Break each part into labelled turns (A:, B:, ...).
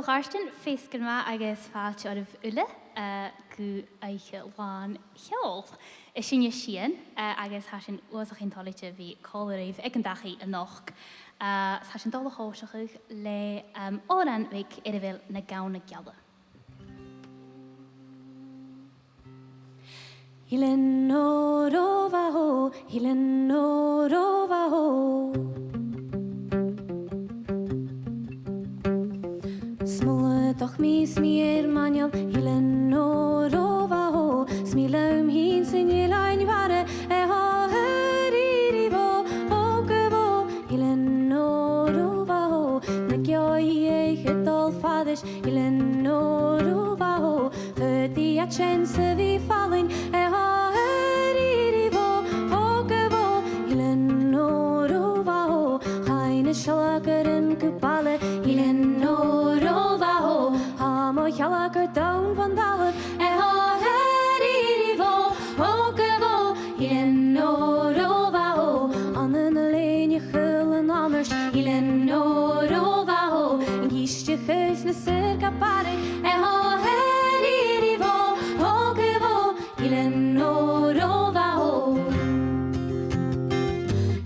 A: Garstin féiscin ma agus fáilte ar ule go aiche láin Ceòl. Is sin Sian agus tá sin uasach in talite bhí cóiríomh ag an dachaí a nach. Tá sin dul hóiseach le Òrain bheith ar a bhfuil na gabhna geala.
B: Hilen Orovaho, Hilen Orovaho. Smolle doch mis mir manjal, Hilen Orovaho. Smilum hin sin jelain vare, ha heririvo, ogevo, Hilen Orovaho. Nagyoi eget al faders, Hilen Orovaho. För de att känna vi fallen, ha heririvo, ogevo, Hilen Orovaho. Haine shalakeren kupale, Hilen Orovaho. Hamo shalakar down van dalef, ha heririvo, ogevo, Hilen Orovaho. Annen alleen je gullen anders, Hilen Orovaho. En kies je geus na circa pare, ha heririvo, ogevo, Hilen Orovaho.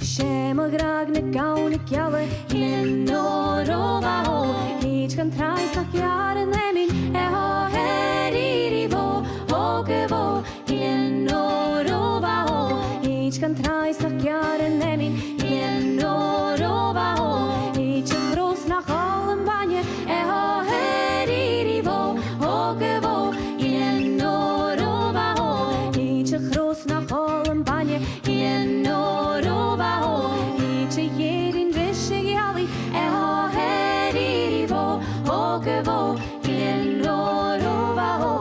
B: Shemo graag na gaune gjalle, Hilen Orovaho. Each kan trais nach jaren nemin, ha heririvo, ogevo, Hilen Orovaho. Each kan trais nach jaren nemin, Hilen Orovaho. Each een roos nach allen banje, ha heririvo, ogevo, Hilen Orovaho. Each een roos nach allen banje, Hilen Orovaho. Each een jerin rische jali, ha heririvo, ogevo, Hilen Orovaho.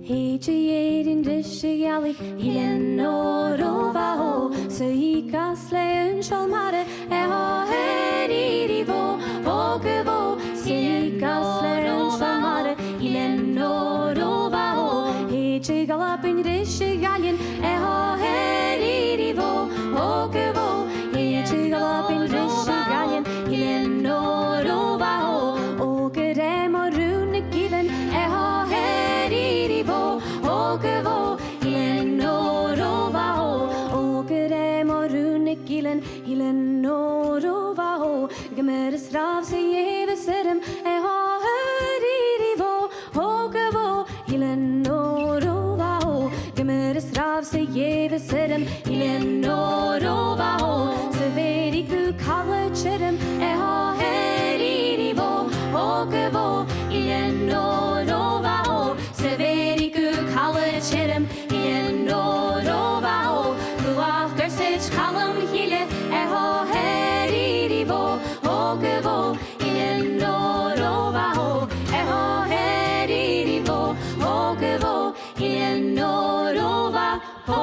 B: Heetje jerin rische jali, Hilen Orovaho. Ze kasle shalmare, ha heririvo, ogevo. Ze kasle shalmare, Hilen Orovaho. Heetje galap in rische galjen, ha heririvo, ogevo. Heetje galap in rische galjen, Hilen Orovaho. Ogerem og rune gilen, ha heririvo, ogevo, Hilen Orovaho. Ogerem og rune gilen, Hilen Orovaho. Gemeres rav se jeve serem, ha heririvo, ogevo, Hilen Orovaho. Gemeres rav se jeve serem, Hilen Orovaho. Se veri gu kalle cherem, ha heririvo, ogevo, Hilen Orovaho. Se veri gu kalle cherem, Hilen Orovaho. Guach gersich kalem hile, ha heririvo, ogevo, Hilen Orovaho. Ha heririvo, ogevo, Hilen Orovaho.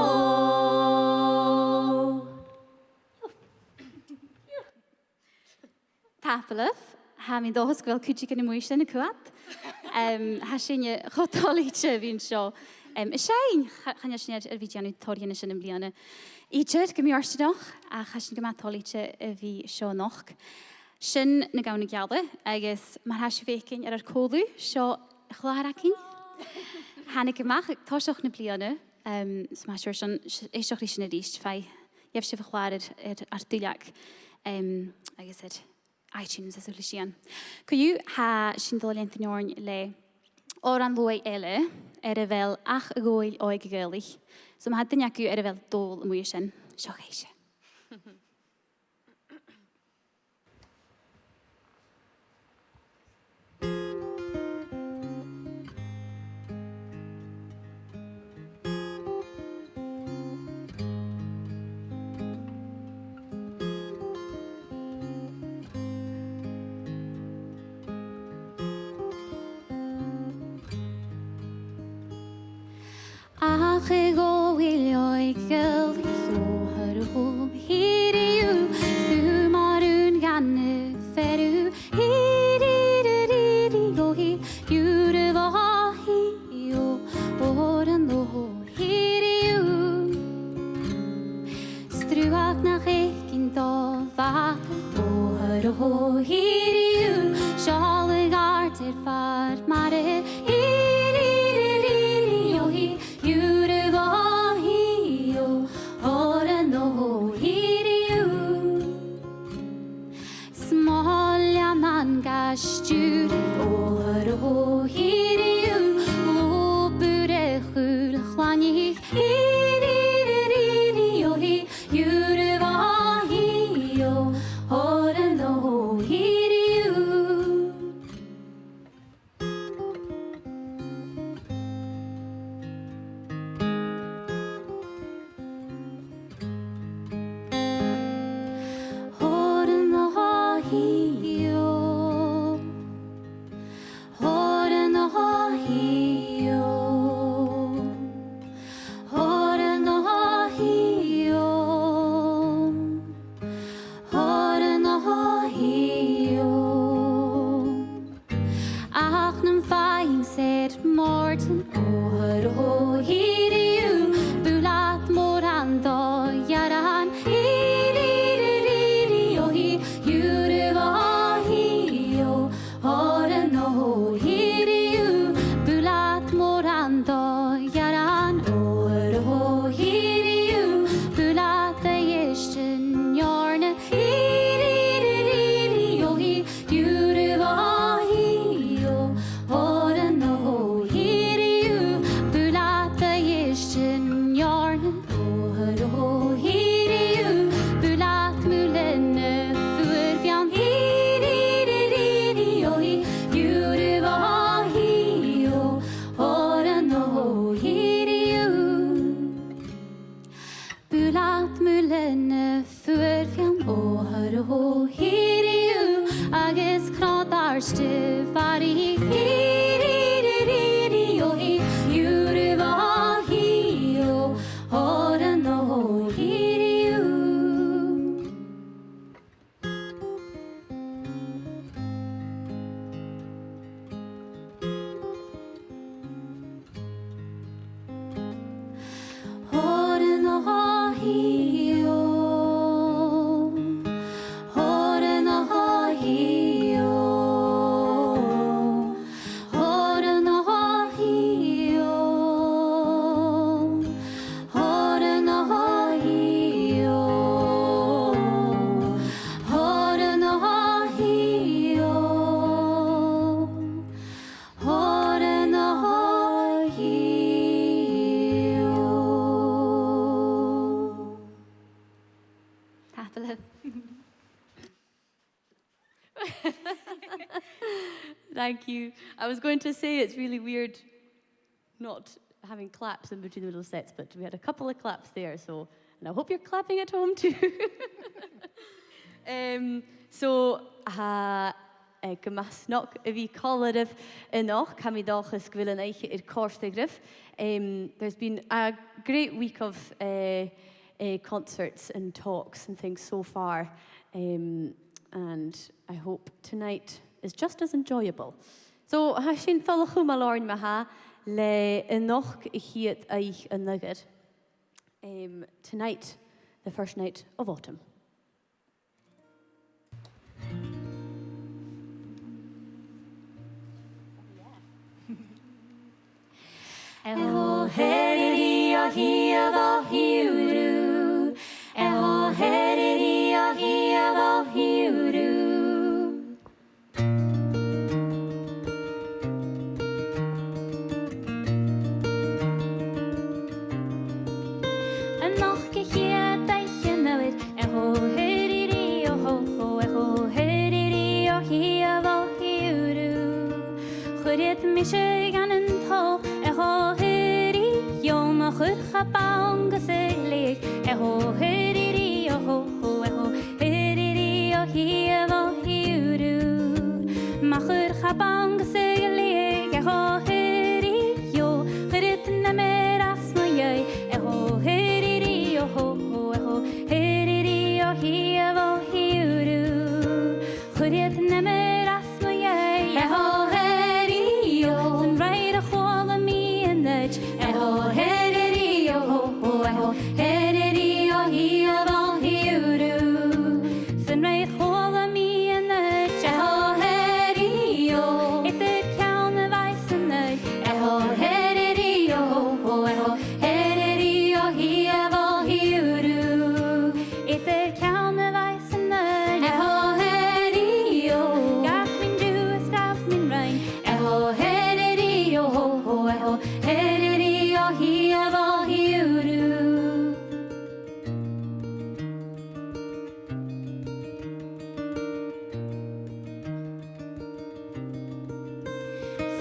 A: Tapalaf, ha mi dóhas gwyl cwtig yn y mwysin y cwad. Ha sy'n y chodolitio fi'n sio. Ysyn, chan ysyn yr fideo nhw torian ysyn yn bliana. Ichyd, gymi orstydach, a chasyn gyma tolitio fi sio noch. Sy'n na gawn y gialda, agos mae'r hasio fecyn ar yr colw, sio chlawar acyn. Hanna gymach, tosioch na bliana, so mae siwr sy'n eisioch rysyn y rysg, fai, ief sy'n chlawar ar dwyliag, agos iTunes as yw'r Sian. Cwyw ha sy'n dod yn tynyorn le Òrain lwy ele y fel ach y gwyl o'i Gaelic. So mae hadyn iacw y fel dol y mwy sy'n sioch eisiau.
B: Ach y gwyl o'i Gaelic, o hyr o hwm hir i yw, stw marwn gan y fer Morten Åhør og hiriu Bulat morando Yaran Hiri og hi Juru og hi og Òrain og hiriu Bulat morando Yaran Åhør og hiriu Bulat yeshtin Yarne Hiri og hi Juru og hi og Òrain og hiriu Bulat yeshtin Yarne Åhør og hiriu Bulat mulene Furfjan Hiri og hi Juru og hi og Òrain og hiriu Bulat mulene Furfjan Åhør og hiriu Agus knadar stufari Hiri og hi Juru og hi og Òrain og hiriu Òrain og hi og Òrain og hi og Òrain og hi og Òrain og hi og Òrain og hi og Òrain og hi
A: Happily.
C: Thank you. I was going to say it's really weird not having claps in between the middle sets, but we had a couple of claps there, so, and I hope you're clapping at home too. Gymasnoch y fi colarif ynoch, cam I ddolchus gwylyn eich i'r cors digrif. There's been a great week of concerts and talks and things so far, and I hope tonight is just as enjoyable. So, ha sy'n ddolch hwm alorn ma ha, le ynoch I hiad eich yn nugget. Tonight, the first night of autumn.
B: Eho heriri o hi o hiuru Eho heriri o hi o hiuru Ynoch gychia daiche newid Eho heriri o ho Eho heriri o hi o hiuru Chwriad misio gan yn to Eho heri Yoma chwrcha bangas elig Eho heriri o ho Eho heriri o hi o hiuru Ma chwrcha bangas elig Eho heri Yo chwriad na meras mo iau Eho heriri o ho Eho heriri o hi o hiuru Chwriad na meras mo iau Eho heri o Sy'n rhaid o chwal am mi yn ydj Eho heriri o ho Eho heriri o hi o hiuru Sy'n rhaid chwal am mi yn ydj Eho heri o Ydy'r cawn y faes yn ydj Eho heriri o ho Eho heriri o hi o hiuru Ydy'r cawn y faes yn ydj Eho heri o Gach mi'n drws gaf mi'n rhain Eho heriri o ho Eho heriri o hi o hiuru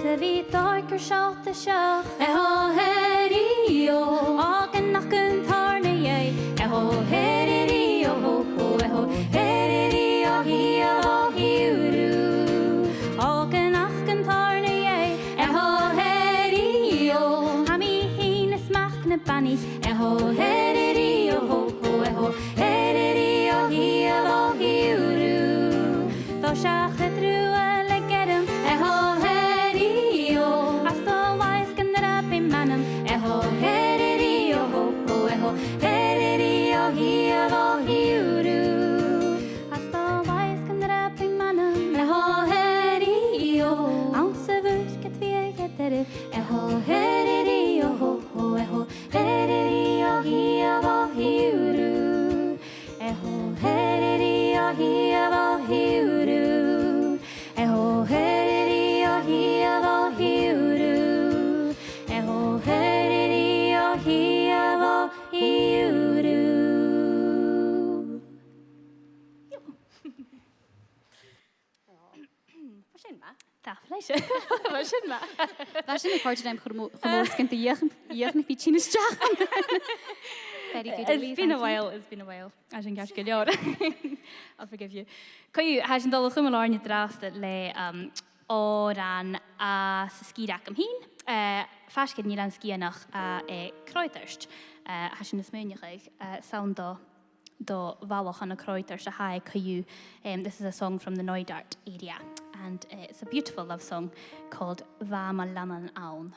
B: Sa fi dorg sialt y siach Eho heri o Ag yn ac yn tarna iau Eho heriri o ho Eho heriri o hi o hiuru Ag yn ac yn tarna iau Eho heri o Ham I hin ysmach na bani Eho heriri o ho Eho heriri o hi o hiuru Ddo siach y drwy y legerym Eho heri o As do tere eho heriri ho ho eho heriri hi avo hiuru eho heriri hi avo hiuru eho heriri hi avo hiuru eho heriri hi avo hiuru. Tafleisje. Wat is het maar?
A: Waar zijn de kwartjes die gemoord kunt de jeugd niet beetje staan?
B: It's been a while. It's been a while. I think I should go. I'll forgive you. Kan je has een dolle gummelaar niet draaste le Òrain a skirak am hin. Fashkid niet aan skiën nog kruiterst. Has je een smeunjig sound do valach an a kruiterst a high kayu. This is a song from the Neudart area. And it's a beautiful love song called Vama Lanan Aun.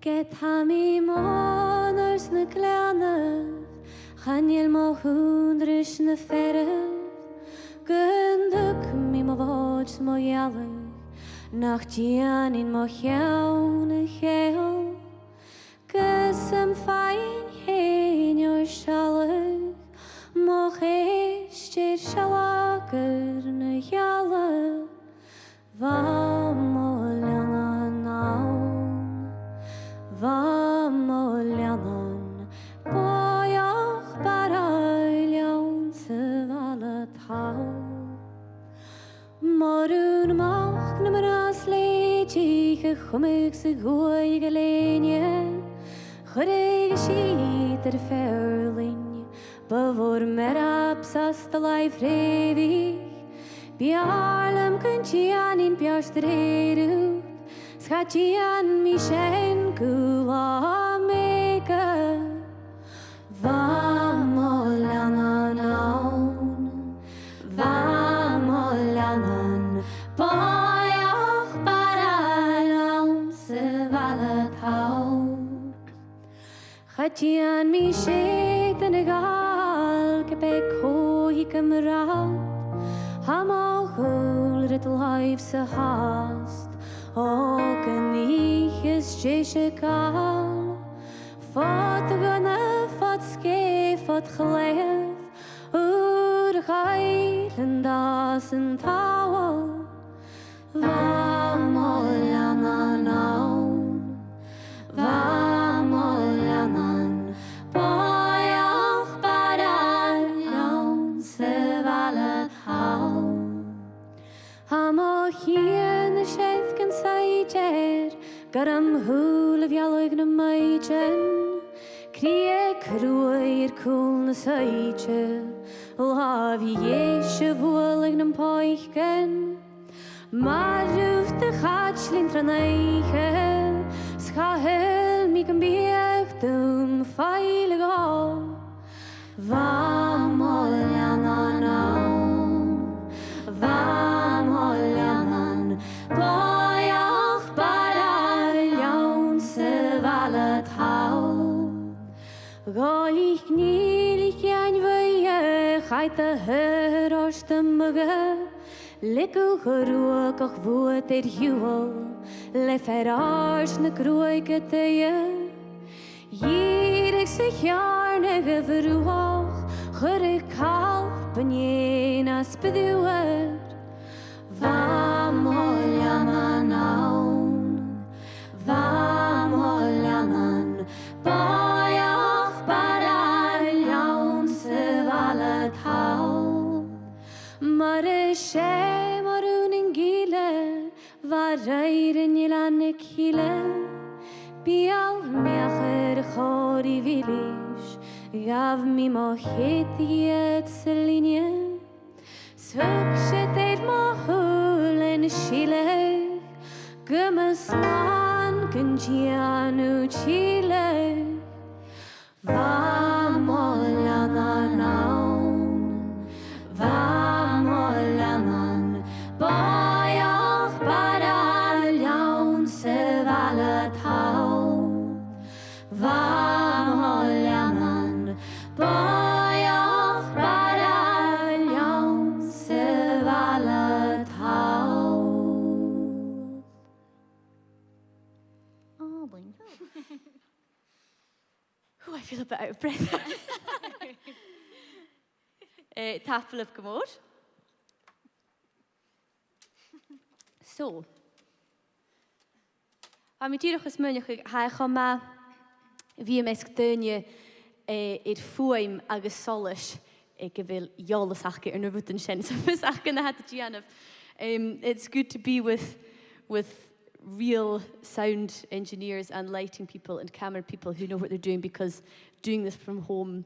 C: Get hami moners na gleanach, Chanel mo hundrish na ferre, Gunduk mi mo vods mo jallig, Nach Sian in mo jaune geel, Gesem fein heen your shallig, Mo geestje shalager na jallig, Vamo lanan aun, Vamo lanan, Boyach baraljaun se valet hau. Morun mach nummer as leedje, Chumig se goeie geleenie, Chorege schiet verling, Bevor mer absas de lijf revig, Biarlem kunt je aan in pjaarstreeru, Schat je aan Michel Kula meke, Vamo lanan aun, Vamo lanan, Boyach baralaun se valet hau. Schat je aan Michel de gal, Kebek hoi kameraad, Hamo hul het life se haast, ook een niches tjesje kaal. Fat gane, fat ske, fat gleef, Highland as een touwel. Vamo lanan aun, Vamo lanan, Boyach baralaun se valet hau. Hamo hien chef kan seijer, Garam hul of jallig na meidjen, Krie kroer cool na seijer, Lav jesje voelig na poichen, Maar ruft de gatslin tran eiche, Schahel mi kan bieg dum feilig av. Vamo lanan aun, Vamo lanan, Boyach baraljaun se valet hau. Galich knielig jan vøye, Geite høros de mugge, Likku geroek och voet juwel, Le ferars na kroike teie, Jirig zich jarnige verhoog, Gerig kalp en jenas beduwer. Vamo lanan aun, Vamo lanan, Boyach baraljaun se valet hau. Mare she marun in gile, Varreiren jilane kile, Bial meacher chori vilish, Gav mi mo hetiet selinje, Sukshet eir mo hulen shile, Gumeslan kunjianu chile. Vamo lanan aun, Vamo lanan, Boyach baraljaun se valet hau. Vamo lanan, Boyach baraljaun se feel a bit out of breath. Tapel of Gomor. So. A mi dyrwch ys mynych haich o ma fi ymysg dynnu i'r ffwym agos solys gyfil iolus achge yn y fwtyn sien. So fys achge na had the Gianov. It's good to be with real sound engineers and lighting people and camera people who know what they're doing, because doing this from home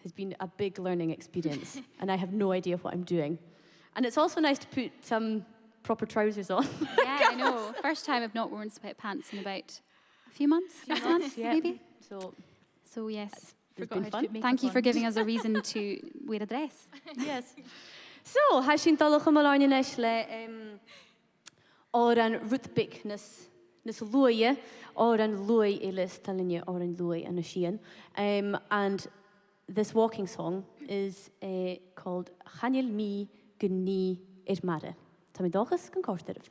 C: has been a big learning experience and I have no idea what I'm doing. And it's also nice to put some proper trousers on.
A: Yeah, I know. First time I've not worn sweatpants in about a few months, 6 months,
C: Yeah.
A: maybe.
C: So
A: Yes,
C: it's been fun.
A: thank you for giving us a reason to wear a dress.
C: Yes. So, has sy'n dalwch am alain nes le Òrain rwtbig nes lwy, Òrain lwy ilis talinja Òrain lwy and a Sian. And this walking song is called Chanil mi gynni i'r mare. Ta mi dochas gan cortyrf.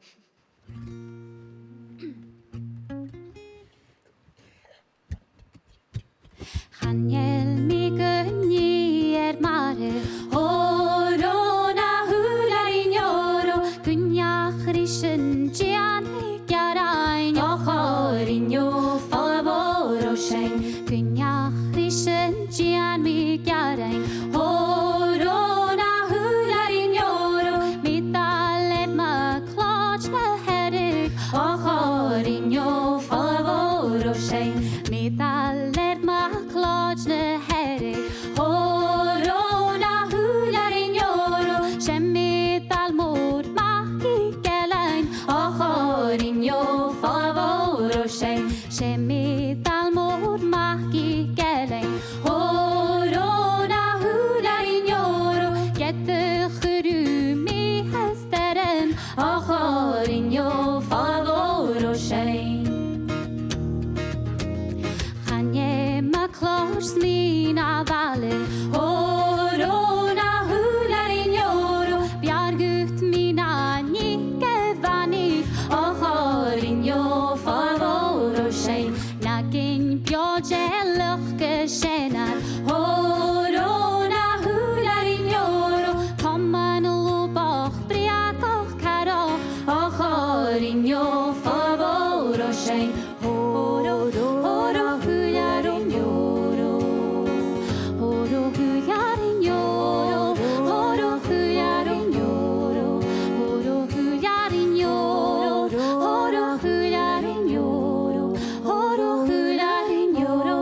A: Chanel mi gynni i'r mare, Òrain a hwlar in yoro, gynnach rysyn Sian Gàidhealach, ochor in yo favor o sein, gynnach rysyn Sian Gàidhealach, Òrain a hwlar in yoro, mi dalet ma clodge na herig, ochor in yo favor o sein, mi dalet ma clodge na herig, Òrain a hwlar in yoro, sem mi dal mor mach I gelain, ochor in yo favor o sein, sem mi dal mor mach I gelain, Òrain a hwlar in yoro, gette churu mi hesteren, ochor in yo favor o sein. Chanie ma clors min a vale, Òrain a hwlar in yoro, bjargut min a nike vani, ochor in yo favor o sein, nagin bjodgelach gesenar, Òrain a hwlar in yoro, komman lobach briagoch karo, ochor in yo favor o sein, Òrain hwlar in yoro, Òrain hwlar in yoro, Òrain hwlar in yoro, Òrain hwlar in yoro, Òrain hwlar in yoro, Òrain hwlar in yoro,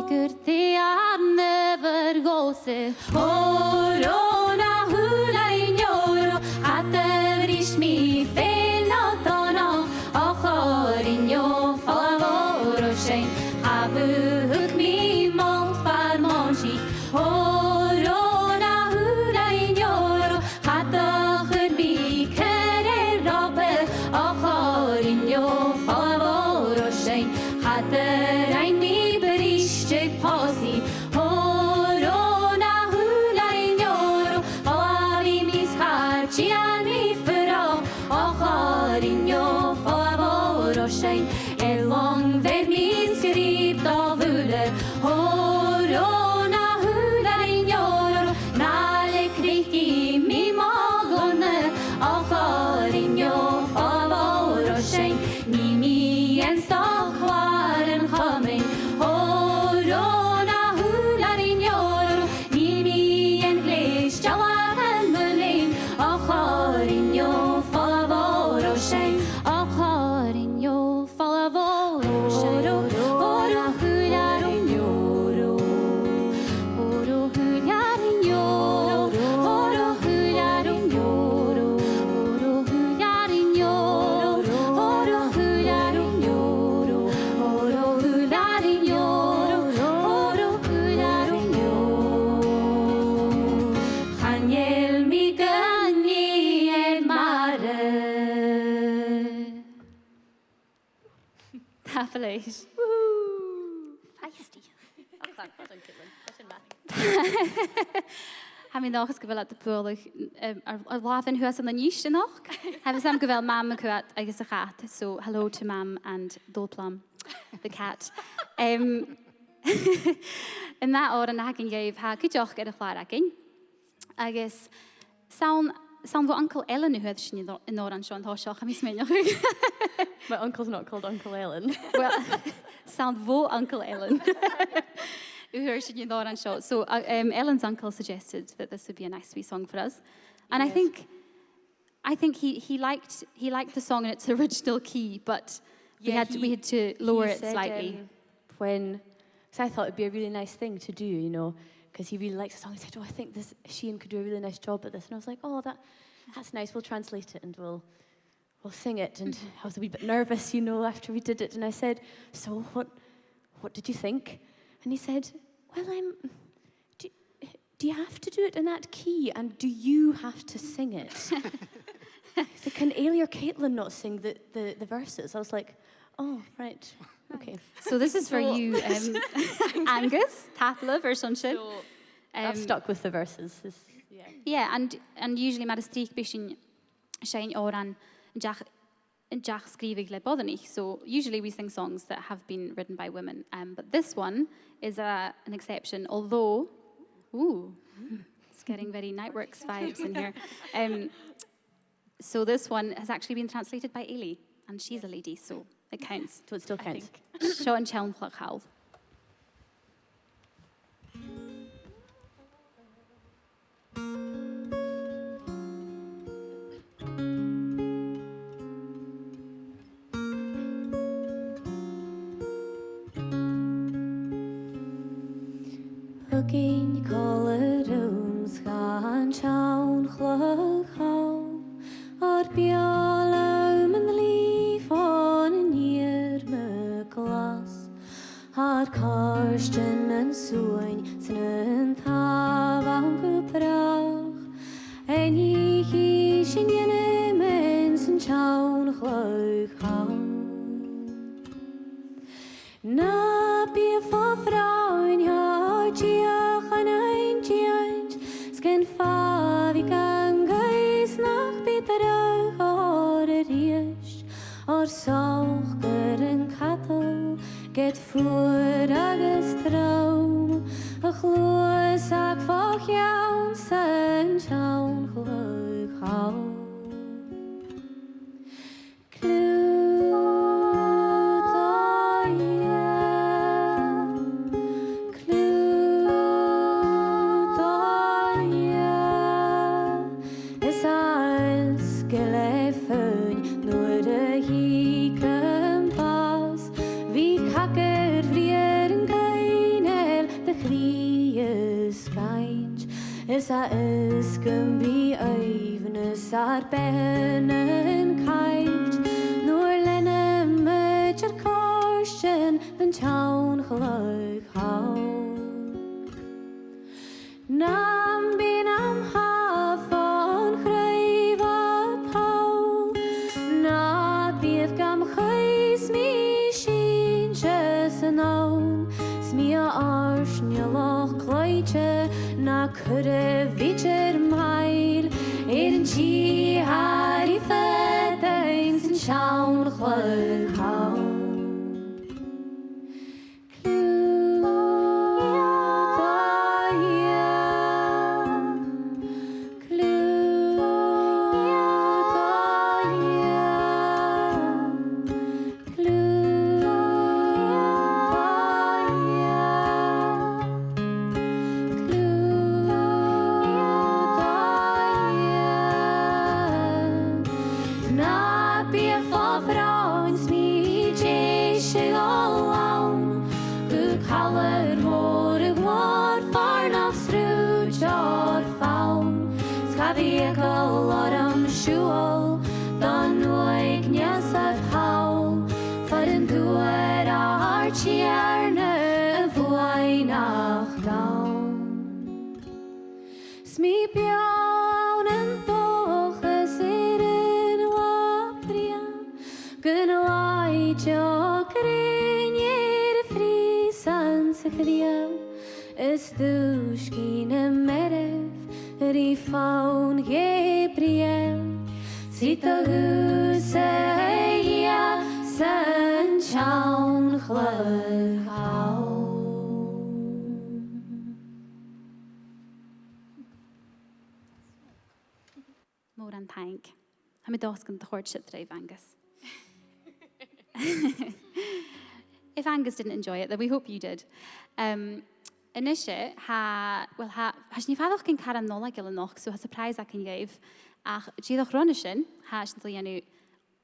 A: Digur thi ar never gose, Òrain a hwlar in yoro, atevrish mi fel o dono, ochor in yo favor o sein, avuhut mi mont far monchi, Òrain a hwlar in yoro, chatochur mi kere robbe, ochor in yo favor o sein, chaterain mi berishte posi, Òrain a hwlar in yoro, olavi mi scharchian mi fyrro, ochor in yo favor o sein, long ver min skript av uler, Òrain a hwlar in yoro, nale krik I mi magone, ochor in yo favor o sein, ni mi en stak var en chamin, Òrain a hwlar in yoro, ni mi en glis jalach en mulin, ochor in yo favor o sein, ochor in yo favor o sein, Òrain hwlar in yoro, Òrain hwlar in yoro, Òrain hwlar in yoro, Òrain hwlar in yoro, Òrain hwlar in yoro, Òrain hwlar in yoro, Òrain hwlar in yoro, Chanel mi gynni i'r mare. Hafelish.
C: Feisty. Oh, thank you, Caitlin. That's in back.
A: ha mi nachas gyfel at y pwrlich ar lafyn hwys yn y nish yn och. Hefyd sam gyfel mam yn cwat agos y chat. So, hello to mam and Dolplum, the cat. Yn that o'r yn hagin gaif ha gydioch gyda chlar agin. Agos, sawn fo Uncle Ellen yw hwyd sy'n yn Òrain Sean Thosioch am ismenioch.
C: My uncle's not called Uncle Ellen.
A: Well, sawn fo Uncle Ellen. Who heard sy'n yn Òrain Sean. So, Ellen's uncle suggested that this would be a nice wee song for us. And I think he liked the song in its original key, but we had to lower it slightly.
C: Because I thought it'd be a really nice thing to do, you know, because he really likes the song. He said, I think Sian could do a really nice job at this. And I was like, that's nice. We'll translate it and we'll sing it. And I was a wee bit nervous, you know, after we did it. And I said, so what did you think? And he said, well, do you have to do it in that key? And do you have to sing it? So can Ailey or Caitlin not sing the verses? I was like, oh, right. Okay.
A: So this is for you, Angus, Tatla or something.
C: So I've stuck with the verses.
A: Yeah, and usually mae streak bysyn sy'n Òrain yn jach sgrifig le boddenich. So usually we sing songs that have been written by women. But this one is an exception, although, it's getting very Nightworks vibes in here. So this one has actually been translated by Ailey, and she's a lady, so it counts.
C: So it still counts.
A: Sean Ceòl Gàidhealach.
B: Looking color rooms gaan Ceòl Gàidhealach ar bialum and leaf on a near me glas ar karsten and soin snen tavan bebrach en hi sin jene mensen Ceòl Gàidhealach na be for frauen har tiach an ein tiach sken fa vi gangais nach bitter or riest or soch geren cattle get voor agus traum a chloes ag fach jaun san Ceòl Gàidhealach Is can be evenes ar ben en kite nor lenne met your caution than Ceòl Gàidhealach Nam bin am half on chreiva paul na bif gam chais mi shin jes anon smia arshnilach cloiche na cwrdd fidr mael yn chi har I fydding sy'n Ceòl Gàidhealach Is dus geen merf Ri faun Gabriel Sita Husaya San Chaun Chlhau.
A: Mór an tank. Ha mi dosgan the courtship drive, Angus. If Angus didn't enjoy it, then we hope you did. Initially, has ni faddoch gyn cara nola gil noch, so ha surprise ac yn gaif. Ach, gyddoch ronishin, has ni ddwy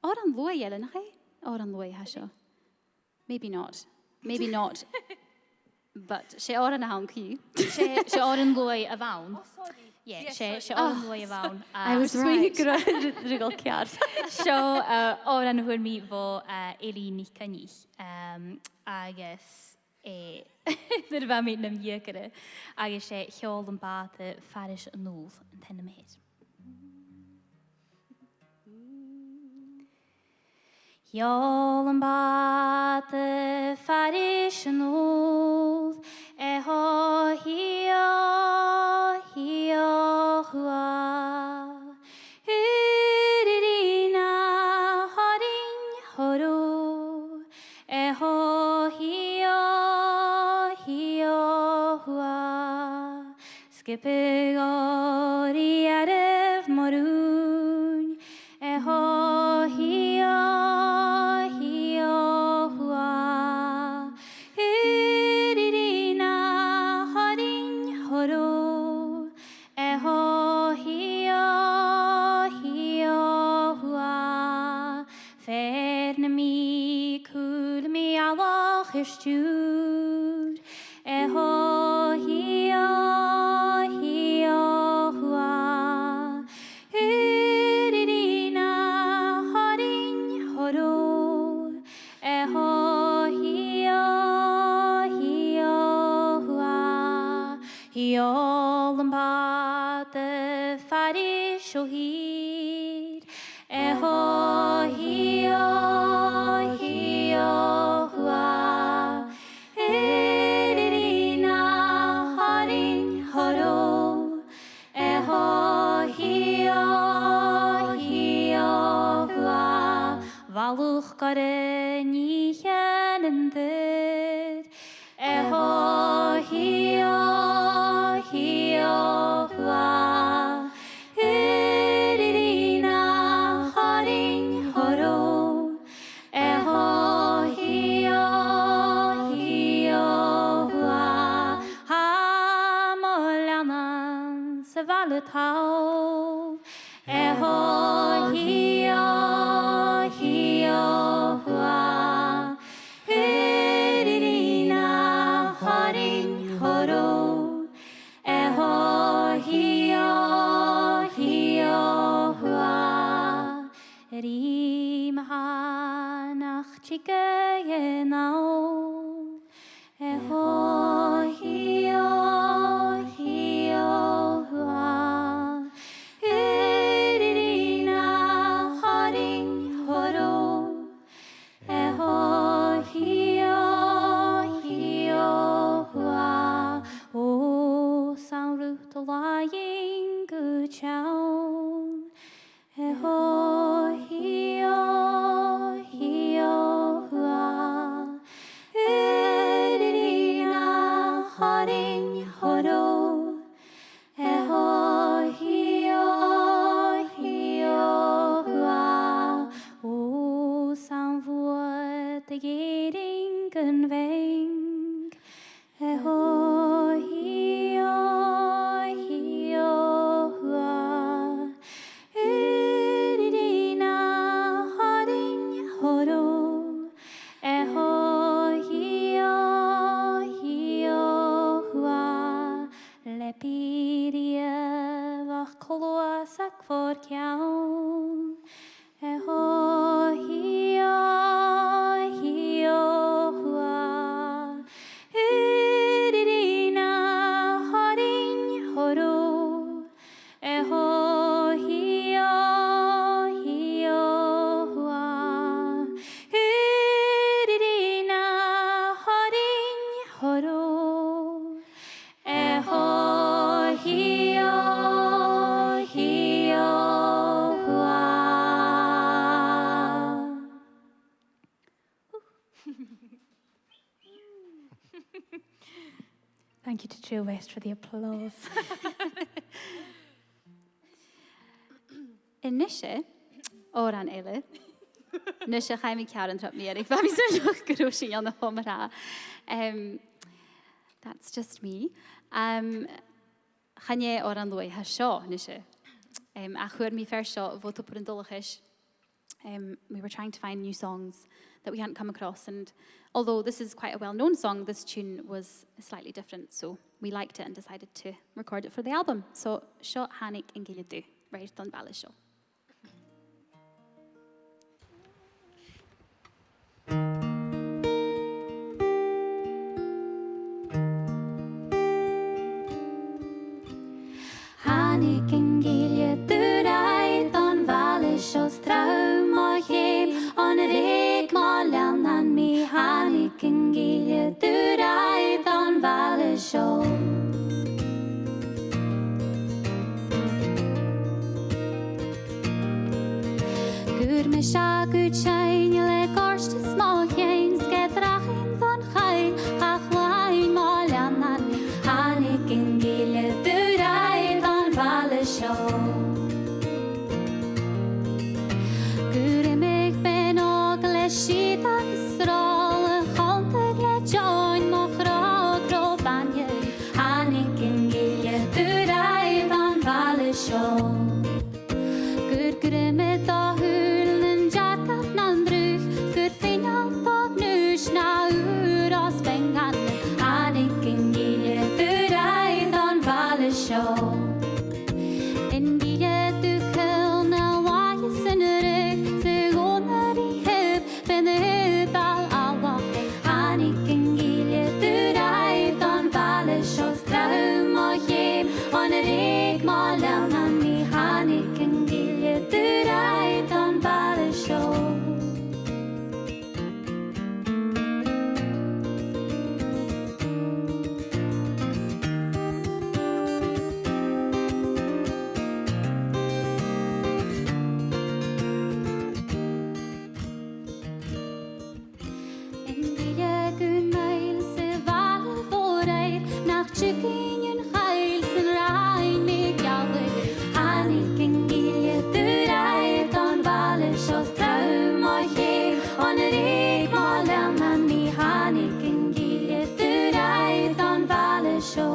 A: Òrain lwy yel yn chi? Òrain lwy hasio. Maybe not. Maybe not. But she Òrain a hawn cw.
B: She Òrain lwy a fawn. Yeah, she Òrain lwy a fawn.
A: I was right.
C: Rigol ciar.
B: So, Òrain hwyr mi fo eli ni cynnych. Agus, dyr fa mi nam iagre. Agus she Ceòl yn bath farish yn nôl yn ten am hyd. Ceòl yn bath farish yn nôl ho hio hua. Hyrina horin horo ho hio hua. Skipper går i arv morun ho hio hua. Hyrina horin horo ho hio hua. Ferne mi kul mi alach stjur ho hio hua. Hyrina horin horo ho hio hua. Ceòl yn bath farish o hyd ho hio hua. Hyrina horin horo ho hio hua. Valwch gore ni hynnydd ho hio hua. Hyrina horin horo ho hio hua. Ha molanan se valut hau ho hio hua. Hyrina horin horo ho hio hua. Rim hanach chigenau ho hio hua. Hyrina horin horo ho hio hua. O sa'n rwt o lying good chown ho hio hua. Hyrina horin horo ho hio hua. O sa'n fwyd y geiring yn feng ho hio hua. Hyrina horin Thank you to True West for the applause.
A: In Nisha, Òrain eile, Nisha chaimi cearan trap mi erig, fami sy'n yw'ch gyrwysyn on the homera. That's just me. Chanie Òrain lwy ha sio, Nisha. A chwyr mi fer sio fod up yn dolachis. We were trying to find new songs that we hadn't come across, and although this is quite a well-known song, this tune was slightly different, so we liked it and decided to record it for the album. So, sio hanig yn gilydd du, right on Blas sio.
B: Hanig yn gilydd dŵrau don Blas sio straum o hym on yr eg molan an mi hanig yn gilydd dŵrau don Blas sio. Gŵr me sia gŵr chain le gorst små hyn sgedrachyn don chai a chwain molan an mi hanig yn gilydd dŵrau don Blas sio. Gŵr i mig ben og le sydd ag ysrol y chontig le join moch rog ro banye hanig yn gilydd dŵrau don Blas sio. Gŵr grymyd o hwyl yn jargaf na'n drwch gŵr ffiniol bog nŵs na ŵr os bengan hanig yn gilydd dŵrau don Blas sio. In gilydd dŵ cyl na waith yn yr ych sy'n onar i hyb ben y hydal alwach hanig yn gilydd dŵrau don Blas sio straum o hym on yr eg molan an mi hanig yn gilydd dŵrau don Blas sio. In gilydd gwn meil sy'n fal y fôreir nach chygyn yn chael sy'n rhain mi Ghàidhlig hanig yn gilydd dŵrau don Blas sio straum o hym on yr eg molan an mi hanig yn gilydd dŵrau don Blas sio.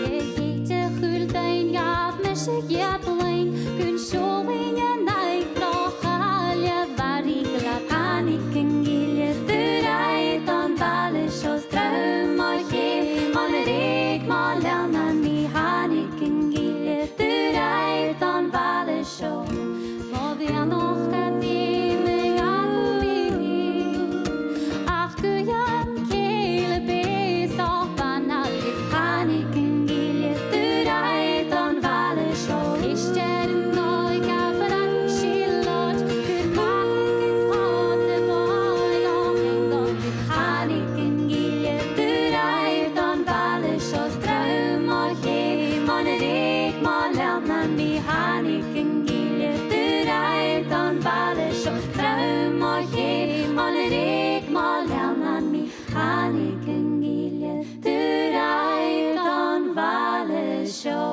B: Echte chwyldain gaf mes y giadlain gwn siolyn yn aig roch alia fari glad hanig yn gilydd dŵrau don Blas sio straum o hym on yr eg molan an mi hanig yn gilydd dŵrau don Blas sio. Moddi anoch da dim yng ach gwyam cael y bes o banalgu hanig yn gilydd dŵrau don Blas sio. Eistedd yn noi gafr ac silod gyr malig yn hod y boi o hengon hanig yn gilydd dŵrau don Blas sio straum o hym on yr eg molan an mi hanig yn gilydd dŵrau don Blas sio straum o hym on yr eg molan an mi hanig yn gilydd dŵrau don Blas sio.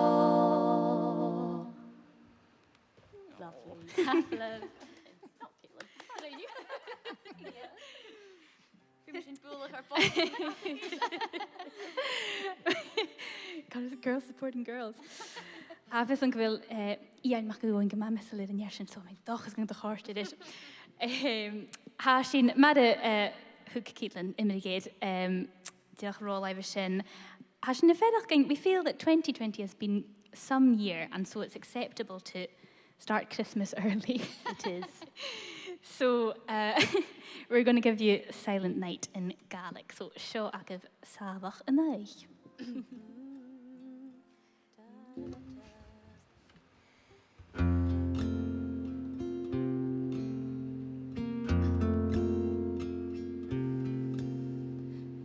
D: Girls supporting girls. Afes yn gyfil i'n mach gyda'n gyma mesel i'r niersin, so mae'n doch ysgyn dy chorst i'r ha sy'n mad hwg cydlyn ymwneud gyd diolch rôl eif sy'n ha sy'n effeithach gyng we feel that 2020 has been some year and so it's acceptable to start Christmas early.
C: It is.
D: So we're going to give you Silent Night in Gaelic. So seo agaf safach yn eich.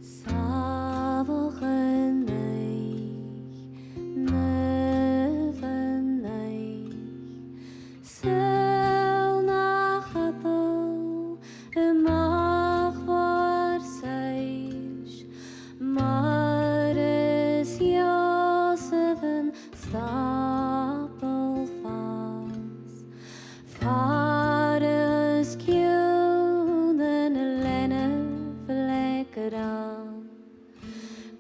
B: Safach yn eich, nef yn eich, Ceòl Gàidhealach ymach war seis, mar Stapel fas Fares kjonen lenne vlekker aan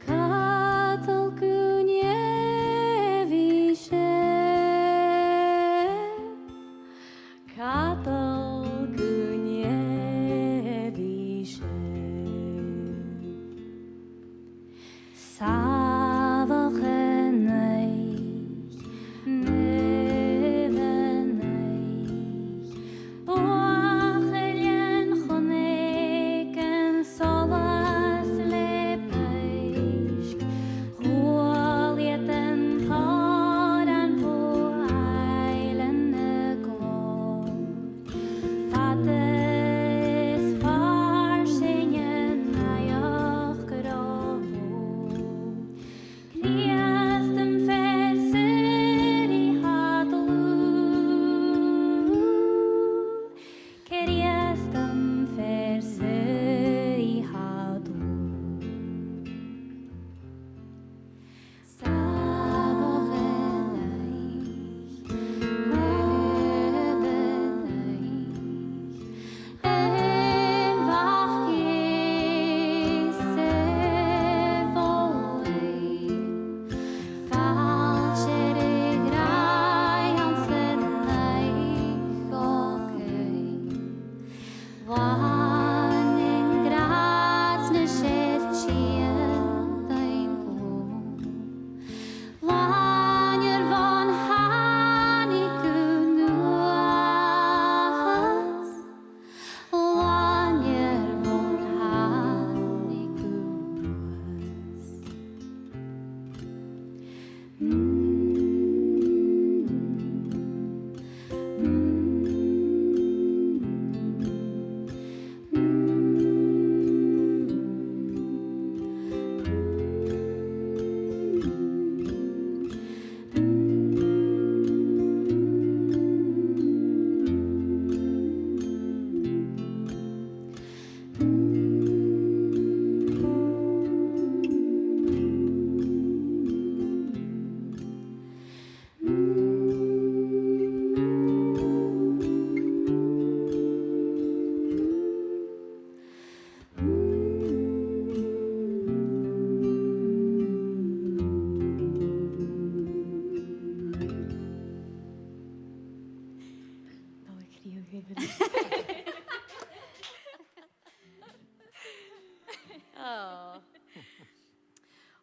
B: Katel kunje visje Katel kunje visje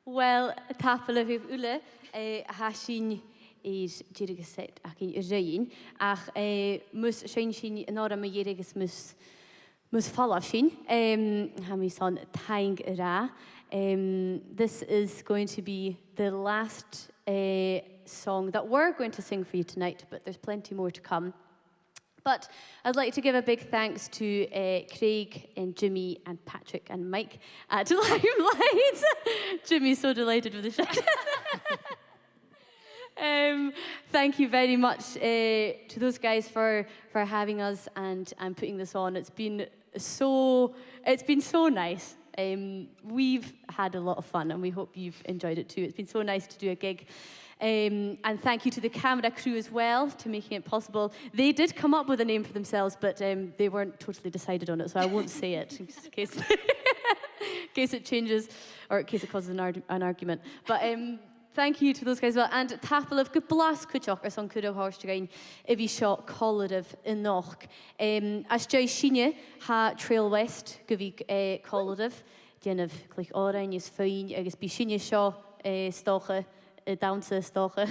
C: Well, tapel of ule, hasin is dirigeset akin rein, ach mus shin in order me jiriges mus fall shin, hami son tang ra. This is going to be the last song that we're going to sing for you tonight, but there's plenty more to come. But I'd like to give a big thanks to Craig and Jimmy and Patrick and Mike at Limelight. Jimmy's so delighted with the shout. Thank you very much to those guys for having us and putting this on. It's been so nice. We've had a lot of fun and we hope you've enjoyed it too. It's been so nice to do a gig. And thank you to the camera crew as well to making it possible. They did come up with a name for themselves, but they weren't totally decided on it, so I won't say it in case, in case it changes or in case it causes an argument. But thank you to those guys as well. And tapel of Blas kuchok or son kudo horstgain if you shot collative in noch. As Joy Shinya ha Trail West guvik collative. Jen of click Òrain is fine. I guess be Shinya shaw stoche. Downstairs stoche.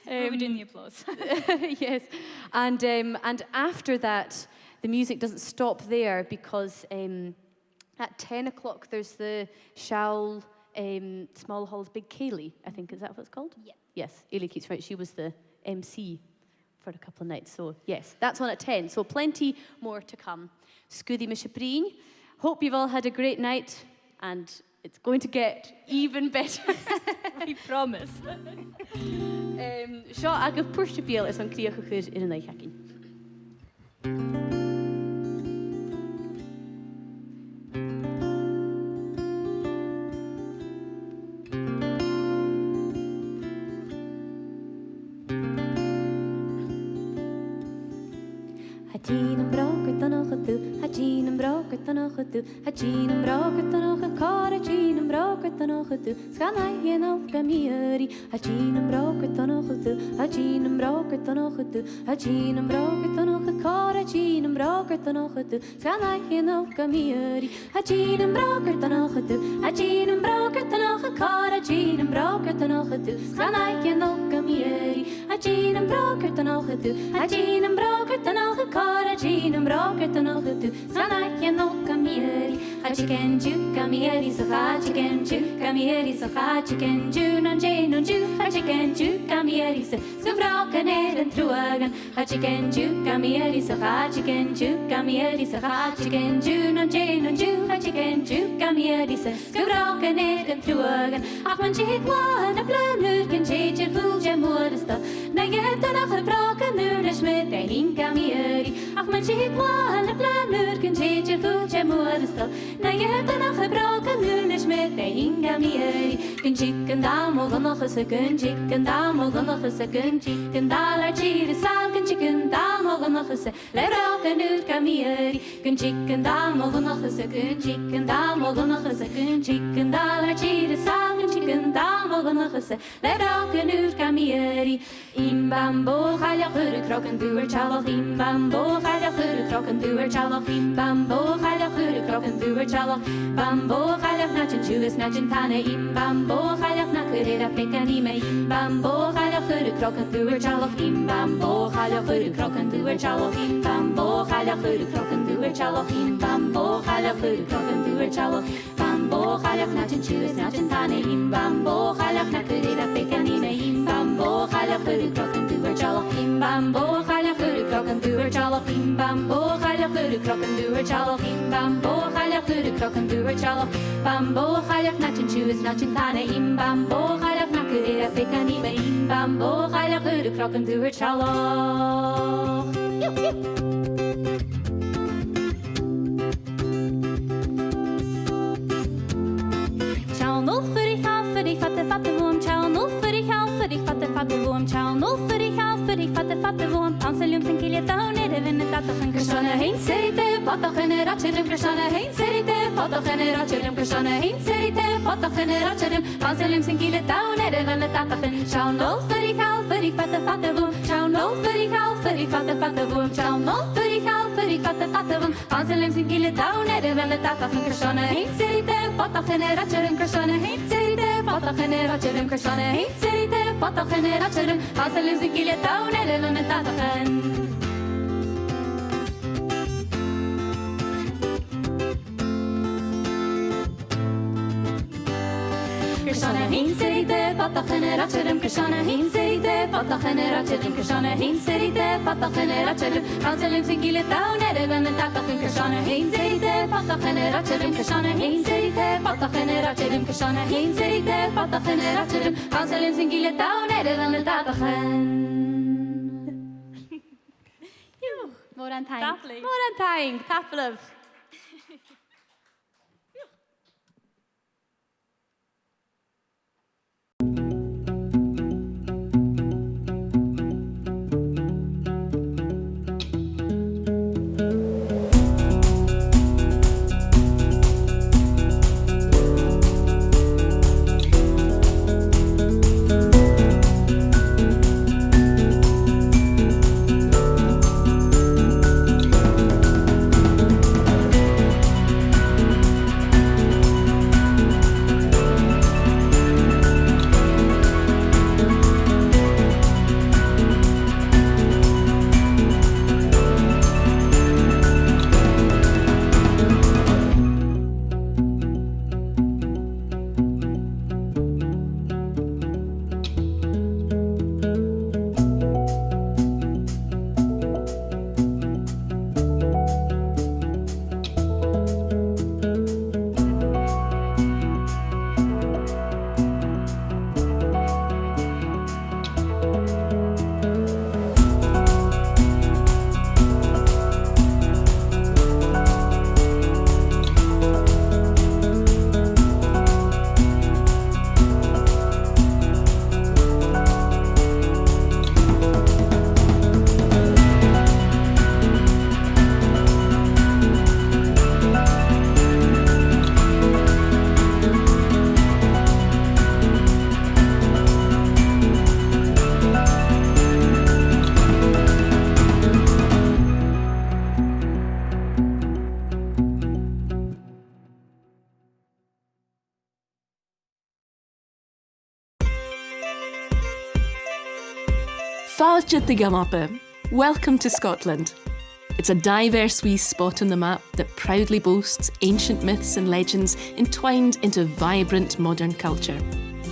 D: We're doing the applause.
C: Yes, and after that, the music doesn't stop there because at 10 o'clock there's the Ceòl Small Hall's Big Kaylee, I think, is that what it's called?
D: Yeah.
C: Yes, Ailey keeps right. She was the MC for a couple of nights, so yes, that's on at 10. So plenty more to come. Scudi Mishabreen. Hope you've all had a great night, and it's going to get even better.
D: We promise.
C: Seo agah puirte bíal is an críocha chuir ar an éithecin.
B: Hajin and broke it on a hotu, Hajin and broke it on a hotu, Hajin and broke it on a car, Hajin and broke it on a hotu, Scanai and of Gamieri, Hajin and broke it on a hotu, Hajin and broke it on a hotu, Hajin and broke it on a car, Hajin and broke it on a hotu, Scanai and of Gamieri, Hajin and broke it on a hotu, Hajin and broke it on a car, Hajin and broke it on a hotu, Scanai and of Gamieri, Hajin and broke it on a hotu, Hajin and broke it on a car, Hajin and broke it on a hotu, Scanai and of Gamieri, Hajiken Ju, Gamieri, Sahajiken Ju, Gamieri, Sahajiken Ju, Nanjay, Nanju, Hajiken Ju, Gamieri, Skubroken and Truagan, Hajiken Ju, Gamieri, Sahajiken Ju, Gamieri, Sahajiken Ju, Nanjay, Nanju, Hajiken Ju, Gamieri, Skubroken and Truagan, Achman Jigwan, a planner can change your food, Jamurista, Naget and a broken nourishment, a Hinkamieri, Achman Jigwan, a planner can change your food, Jamurista, Naget and a broken nourishment, a Hinkamieri, can chicken down, Mogonoch a second, chicken down, Mogonoch a second, chicken dollar, cheese, sal, can chicken down, Mogonoch a second, let rock a new Camieri, can chicken down, Mogonoch a second, chicken down, Mogonoch a second, chicken dollar, cheese, sal, can chicken down, Mogonoch a second, let rock a new Camieri, in bamboo, Halia Huru, crock and do her chaloch, in bamboo, Halia Huru, crock and do her chaloch, in bamboo, Halia Huru, crock and do her chaloch, bamboo, Halia Natchin, Jewish Natchin Tana, in bamboo, Halia Nakurida, Pekanime, in bamboo, Halia Huru, crock and do her chaloch, in bamboo, Halia Huru, crock and do her chaloch, in bamboo, Halia Huru, crock and do her chaloch, in bamboo, Halia Huru, crock and do her chaloch, bamboo, Halia Natchin, Jewish Natchin Tana, in bamboo, Halia Nakurida, Pekanime, in bamboo, Halia Huru, crock and do her chaloch, in bamboo, Halia Huru, crock and do her chaloch, in bamboo, Halia Huru, crock and do her chaloch, in bamboo, Halia Huru, crock and do her chaloch, bamboo, Halia Natchin, Jewish Natchin Tana, in bamboo, Halia Nakurida, Pekanime, in bamboo, Halia Huru, crock and do her chaloch. Ciao, no for the house, for the fatte warm, ciao, no for the house, for the fatte warm, ciao, no for the house, for the fatte warm, Anselum sin kilje down, even at the hunger. Krishna hein serite, patachene ratcherim, Krishna hein serite, patachene ratcherim, Krishna hein serite, patachene ratcherim, Anselum sin kilje down, even at the hunger. Ciao, no for the house, for the fatte warm, ciao, no for the house, for the fatte warm, ciao, no for the house, for the fatte warm, Anselum sin kilje down, even at the hunger. Krishna hein serite, patachene ratcherim, Krishna hein serite, patachene ratcherim, Krishna hein serite, patachene ratcherim, Anselum sin kilje down, even at the hunger. Krishna hein serite, patachene ratcherim, Krishna hein serite, patachene ratcherim, Krishna hein serite, patachene ratcherim, Anselum sin kilje down, even at the hunger. Krishna hein serite, patachene ratcherim, Krishna hein serite, patachene ratcherim, Krishna hein serite, patachene ratcherim, Anselum sin kilje down, even at the hunger.
A: Òrain taing.
D: Dathlu.
C: Òrain taing, taplev.
E: Fáilte de Gallapa. Welcome to Scotland. It's a diverse wee spot on the map that proudly boasts ancient myths and legends entwined into vibrant modern culture.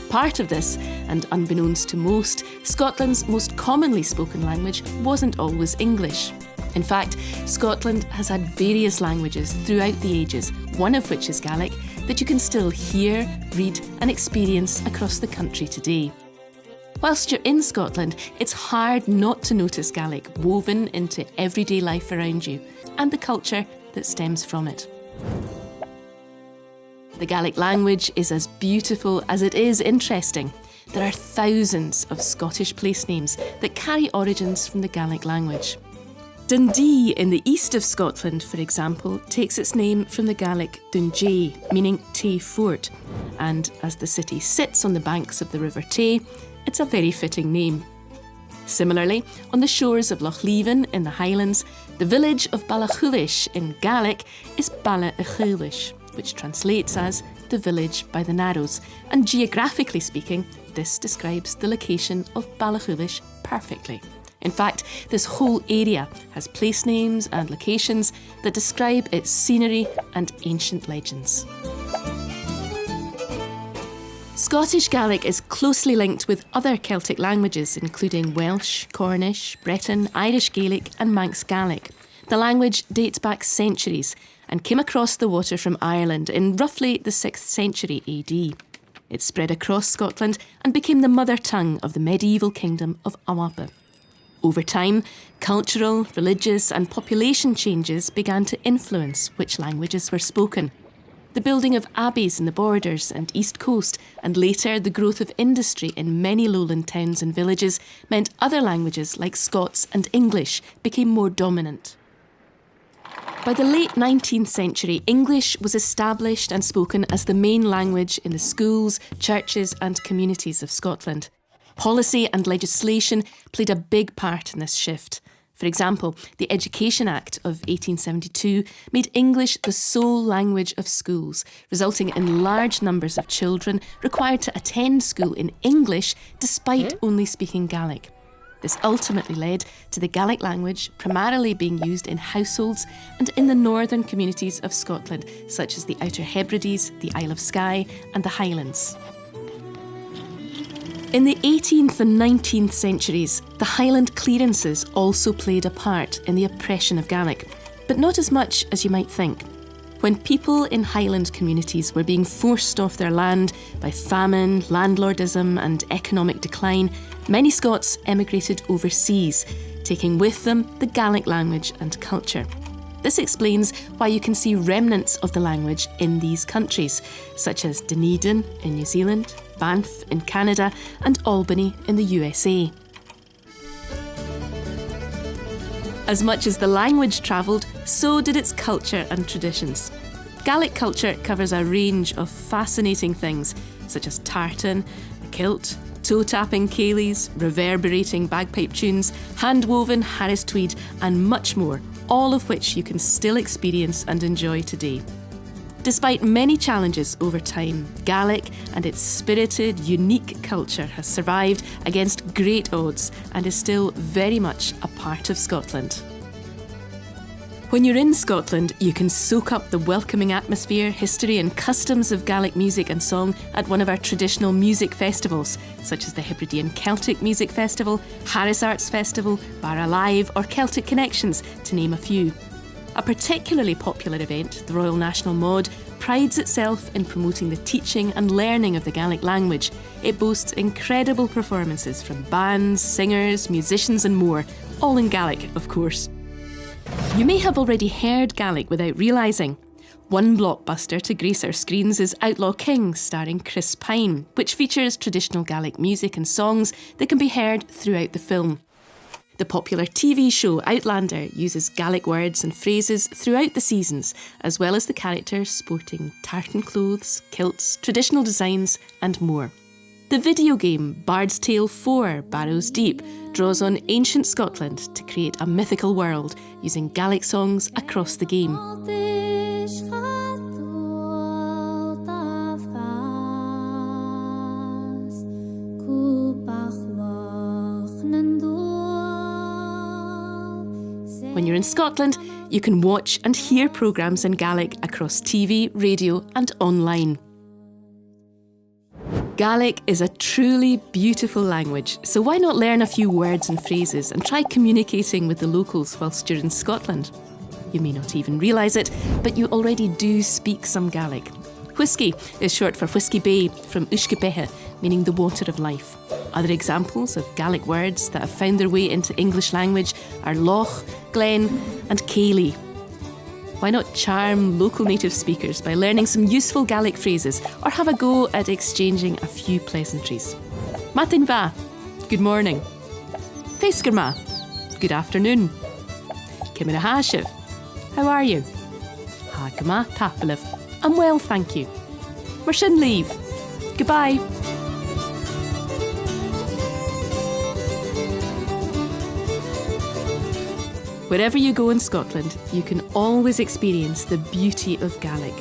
E: Part of this, and unbeknownst to most, Scotland's most commonly spoken language wasn't always English. In fact, Scotland has had various languages throughout the ages, one of which is Gaelic, that you can still hear, read and experience across the country today. Whilst you're in Scotland, it's hard not to notice Gaelic woven into everyday life around you and the culture that stems from it. The Gaelic language is as beautiful as it is interesting. There are thousands of Scottish place names that carry origins from the Gaelic language. Dundee in the east of Scotland, for example, takes its name from the Gaelic Dundee, meaning Tay Fort, and as the city sits on the banks of the River Tay, it's a very fitting name. Similarly, on the shores of Loch Leven in the Highlands, the village of Ballachulish in Gaelic is Ballachulish, which translates as the village by the Narrows, and geographically speaking, this describes the location of Ballachulish perfectly. In fact, this whole area has place names and locations that describe its scenery and ancient legends. Scottish Gaelic is closely linked with other Celtic languages, including Welsh, Cornish, Breton, Irish Gaelic and Manx Gaelic. The language dates back centuries and came across the water from Ireland in roughly the 6th century AD. It spread across Scotland and became the mother tongue of the medieval kingdom of Awapa. Over time, cultural, religious and population changes began to influence which languages were spoken. The building of abbeys in the borders and east coast, and later the growth of industry in many lowland towns and villages, meant other languages like Scots and English became more dominant. By the late 19th century, English was established and spoken as the main language in the schools, churches and communities of Scotland. Policy and legislation played a big part in this shift. For example, the Education Act of 1872 made English the sole language of schools, resulting in large numbers of children required to attend school in English despite only speaking Gaelic. This ultimately led to the Gaelic language primarily being used in households and in the northern communities of Scotland, such as the Outer Hebrides, the Isle of Skye and the Highlands. In the 18th and 19th centuries, the Highland clearances also played a part in the oppression of Gaelic, but not as much as you might think. When people in Highland communities were being forced off their land by famine, landlordism and economic decline, many Scots emigrated overseas, taking with them the Gaelic language and culture. This explains why you can see remnants of the language in these countries, such as Dunedin in New Zealand, Banff in Canada and Albany in the USA. As much as the language travelled, so did its culture and traditions. Gaelic culture covers a range of fascinating things, such as tartan, the kilt, toe-tapping ceilidhs, reverberating bagpipe tunes, hand-woven Harris tweed and much more, all of which you can still experience and enjoy today. Despite many challenges over time, Gaelic and its spirited, unique culture has survived against great odds and is still very much a part of Scotland. When you're in Scotland, you can soak up the welcoming atmosphere, history and customs of Gaelic music and song at one of our traditional music festivals, such as the Hebridean Celtic Music Festival, Harris Arts Festival, Bar Alive or Celtic Connections, to name a few. A particularly popular event, the Royal National Mod, prides itself in promoting the teaching and learning of the Gaelic language. It boasts incredible performances from bands, singers, musicians and more, all in Gaelic, of course. You may have already heard Gaelic without realising. One blockbuster to grace our screens is Outlaw King, starring Chris Pine, which features traditional Gaelic music and songs that can be heard throughout the film. The popular TV show Outlander uses Gaelic words and phrases throughout the seasons, as well as the characters sporting tartan clothes, kilts, traditional designs and more. The video game Bard's Tale 4 Barrows Deep draws on ancient Scotland to create a mythical world using Gaelic songs across the game.
B: Cúpach loch nan dúr
E: When you're in Scotland, you can watch and hear programmes in Gaelic across TV, radio and online. Gaelic is a truly beautiful language, so why not learn a few words and phrases and try communicating with the locals whilst you're in Scotland? You may not even realise it, but you already do speak some Gaelic. Whisky is short for Whisky Bay from Uisce, meaning the water of life. Other examples of Gaelic words that have found their way into English language are loch, glen and ceili. Why not charm local native speakers by learning some useful Gaelic phrases or have a go at exchanging a few pleasantries? Matin va, good morning. Feisgur ma, good afternoon. Kimina hashiv, how are you? Hagama tapalev, I'm well, thank you. Marshin leave, goodbye. Wherever you go in Scotland, you can always experience the beauty of Gaelic.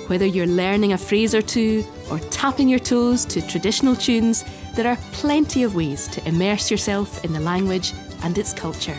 E: Whether you're learning a phrase or two or tapping your toes to traditional tunes, there are plenty of ways to immerse yourself in the language and its culture.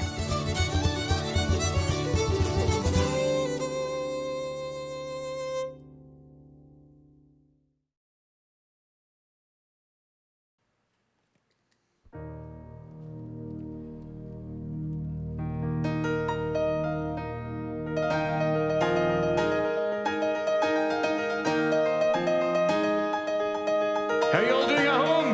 F: How you all doing at home?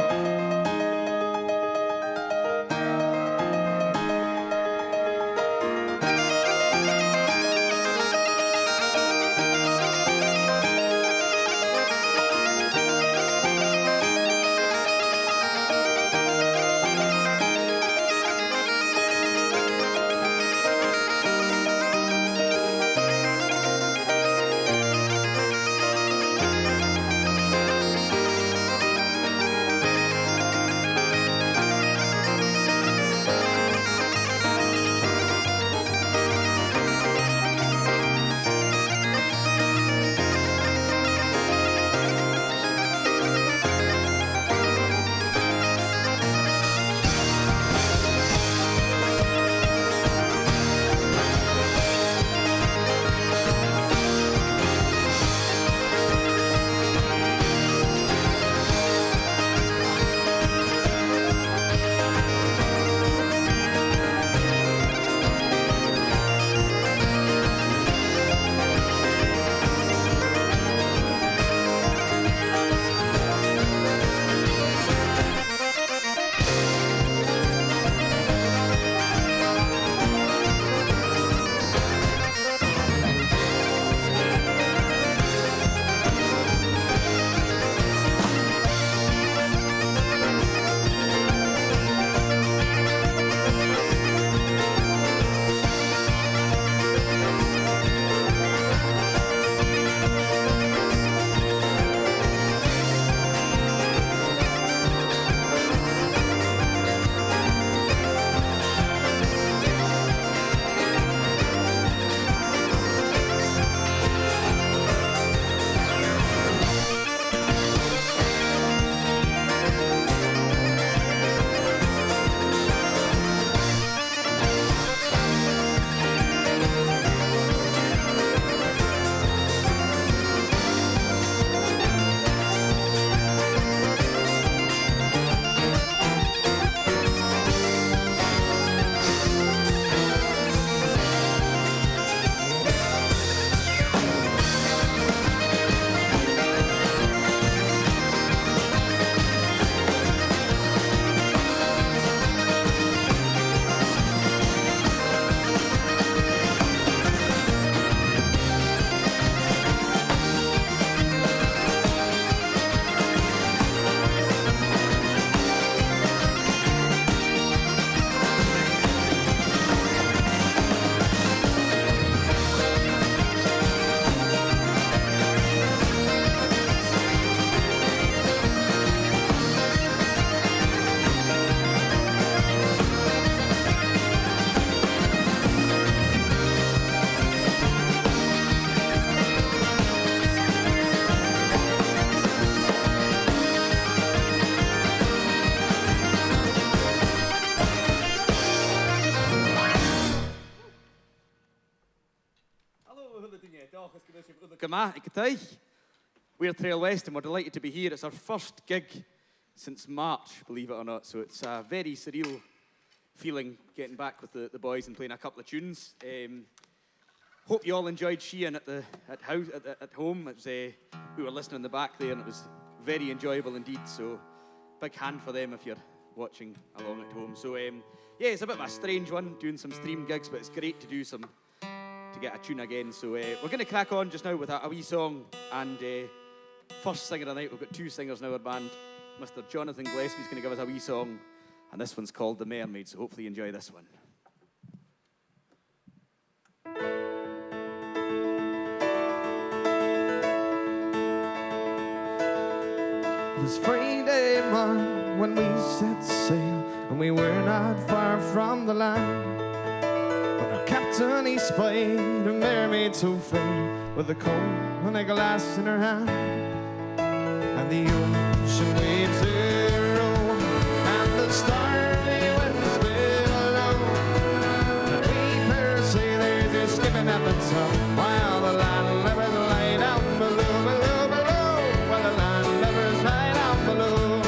F: We're Trail West and we're delighted to be here. It's our first gig since March, believe it or not, so it's a very surreal feeling getting back with the boys and playing a couple of tunes. Hope you all enjoyed Sian at home. It was, we were listening in the back there and it was very enjoyable indeed, so big hand for them if you're watching along at home. So yeah, it's a bit of a strange one, doing some stream gigs, but it's great to do to get a tune again. So we're going to crack on just now with a wee song, and first singer of the night, we've got two singers in our band. Mr. Jonathan Gillespie's going to give us a wee song, and this one's called The Mermaid, so hopefully you enjoy this one.
G: It was Friday morning when we set sail, and we were not far from the land. When our captain he spied a mermaid so fair, with a comb and a glass in her hand, and the ocean waves roll, and the stormy winds below, and we poor sailors are skipping at the top, while the land lubbers lie down below, below, below, while the land lubbers lie down below. And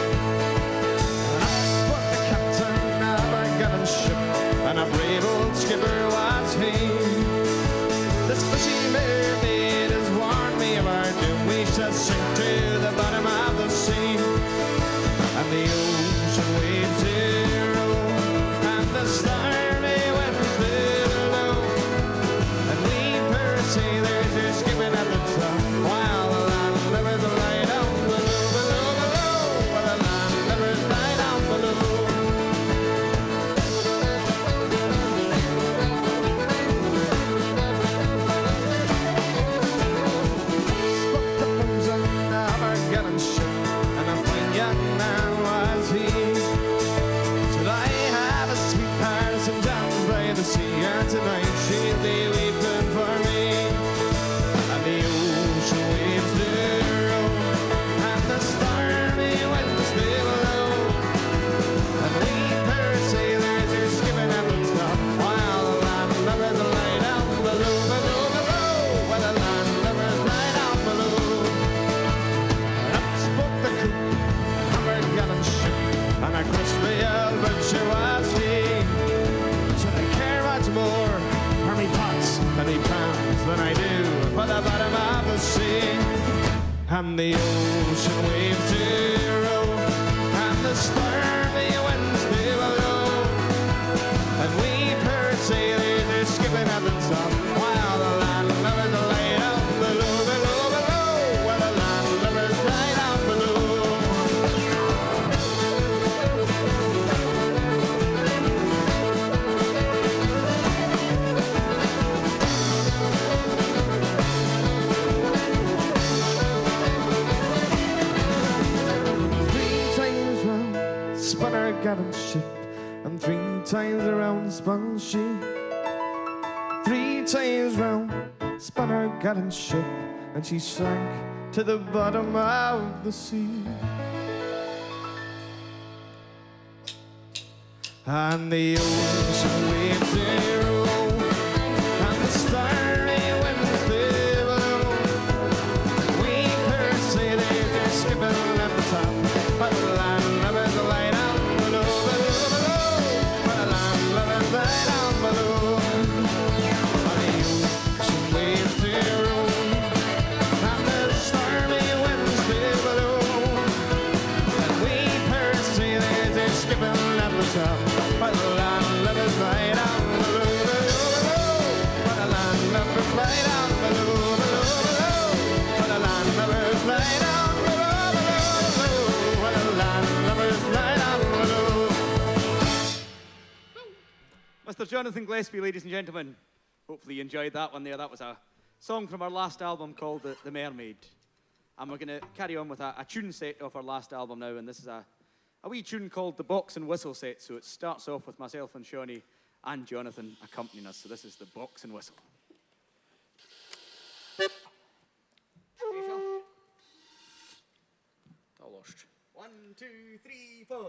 G: that's what the captain of our gallant ship, and a brave old skipper was he. This fishy mermaid has warned me of our doom. We shall sink to the bottom of the sea, and the ocean waves roll, and the stormy winds blow, and we poor sailors are skipping at the top, while the land lubbers lie down below, below, below, while the land lubbers lie down below. Tonight she'll be weeping for me, and the ocean waves do roll, and the stormy winds they blow, and we poor sailors are skipping at the top, while the land lubbers lie down below, below, below, while the land lubbers lie down below. And up spoke the cook of our gallant ship, and a crispy adventure was he. More for me pots and me pans than I do for the bottom of the sea, and the ocean waves do roll, and the stormy winds do blow, and we poor sailors are skipping at the top, while the land lubbers lie down below, below, below, while the land lubbers lie down below. Spun our gallant ship, and 3 times around spun she. 3 times round spun our gallant ship, and she sank to the bottom of the sea. And the ocean waves they roll, and the stormy winds they blow, we poor sailors are skipping at the top, but the land lubbers lie down below, below, below, but the land lubbers lie down below. And the ocean waves they roll, and the stormy winds they blow, and we poor sailors are skipping at the top, but the land lubbers lie down below, below, below, but the land lubbers lie down below, below, below, but the land lubbers lie down below, below, below, but the land lubbers lie down below.
F: Mr. Jonathan Gillespie, ladies and gentlemen. Hopefully you enjoyed that one there. That was a song from our last album called The Mermaid. And we're going to carry on with a tune set of our last album now, and this is a wee tune called The Box and Whistle Set. So it starts off with myself and Shawnee and Jonathan accompanying us. So this is The Box and Whistle. All lost. 1, 2, 3, 4.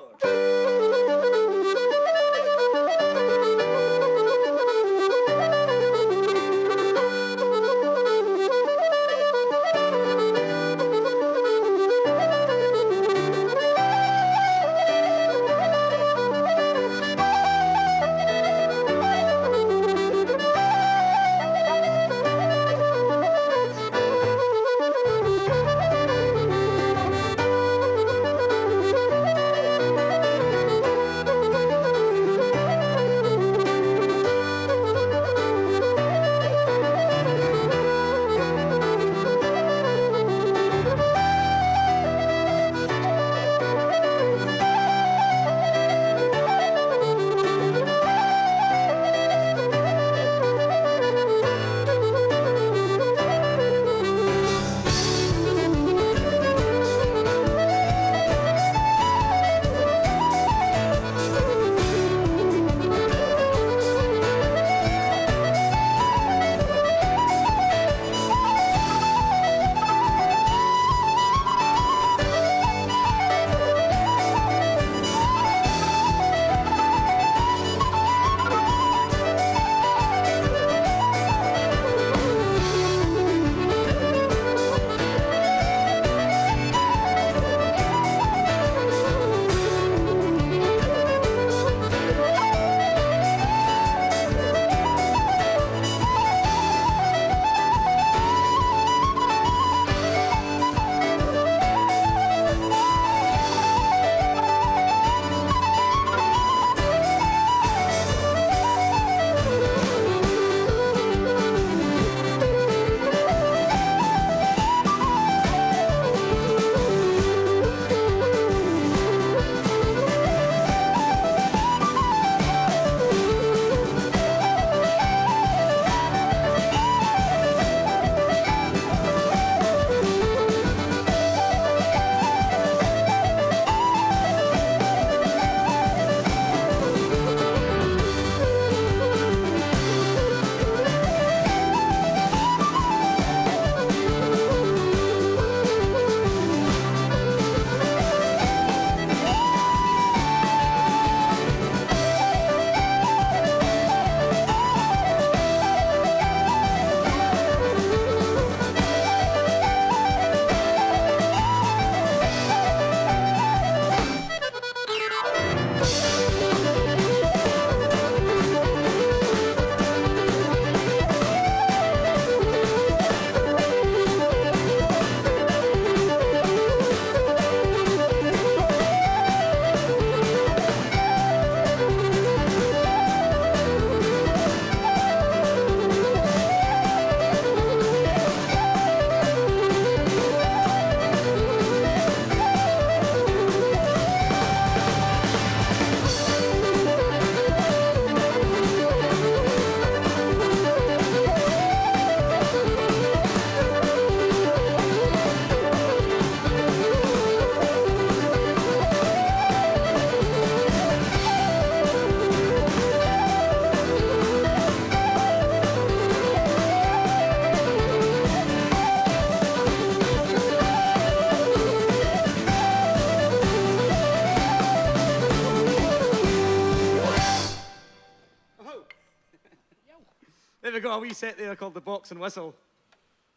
F: There we go, a wee set there called the Box and Whistle.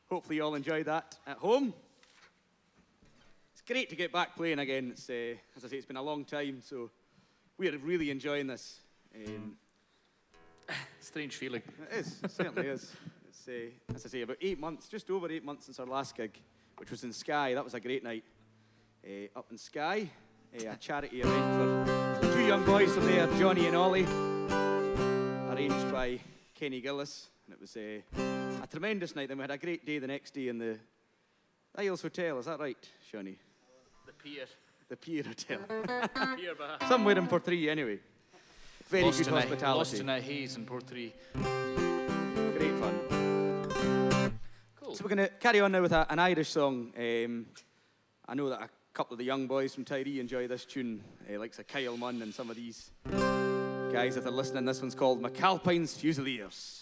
F: Hopefully you all enjoyed that at home. It's great to get back playing again. It's, as I say, it's been a long time, so we're really enjoying this.
H: Strange feeling.
F: It is, it certainly is. It's, as I say, about 8 months, just over 8 months since our last gig, which was in Skye. That was a great night. Up in Skye, a charity event for two young boys from there, Johnny and Ollie, arranged by Kenny Gillis. And it was a tremendous night. Then we had a great day the next day in the Isles Hotel. Is that right, Shawnee?
H: The pier.
F: The Pier Hotel.
H: Pier bar.
F: Somewhere in Portree, anyway. Very
H: Lost
F: good hospitality.
H: Lost in a haze in Portree.
F: Great fun.
H: Cool.
F: So we're going to carry on now with an Irish song. I know that a couple of the young boys from Tyree enjoy this tune, like Kyle Munn and some of these guys that are listening. This one's called McAlpine's Fusiliers.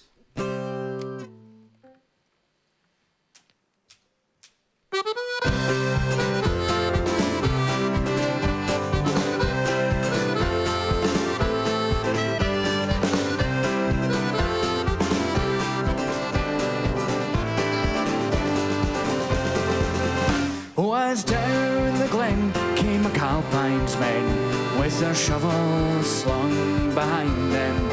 I: Was down the glen came McAlpine's men with their shovels slung behind them.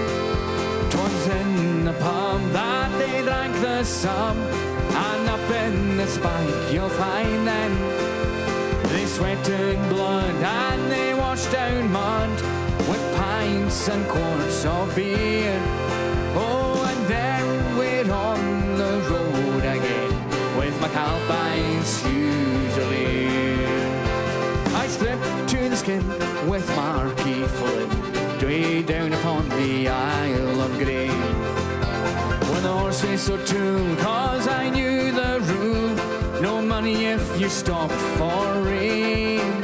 I: 'Twas in the pub that they drank the sum, and up in the spike you'll find them. They sweated blood and they washed down mud with pints and quarts of beer. Oh, and then we're on the road again with McAlpine's Fusiliers. I stripped to the skin with Marky Flynn, way down upon the Isle of Grain. When the horse raced so too, cause I knew the rule, no money if you stopped for rain.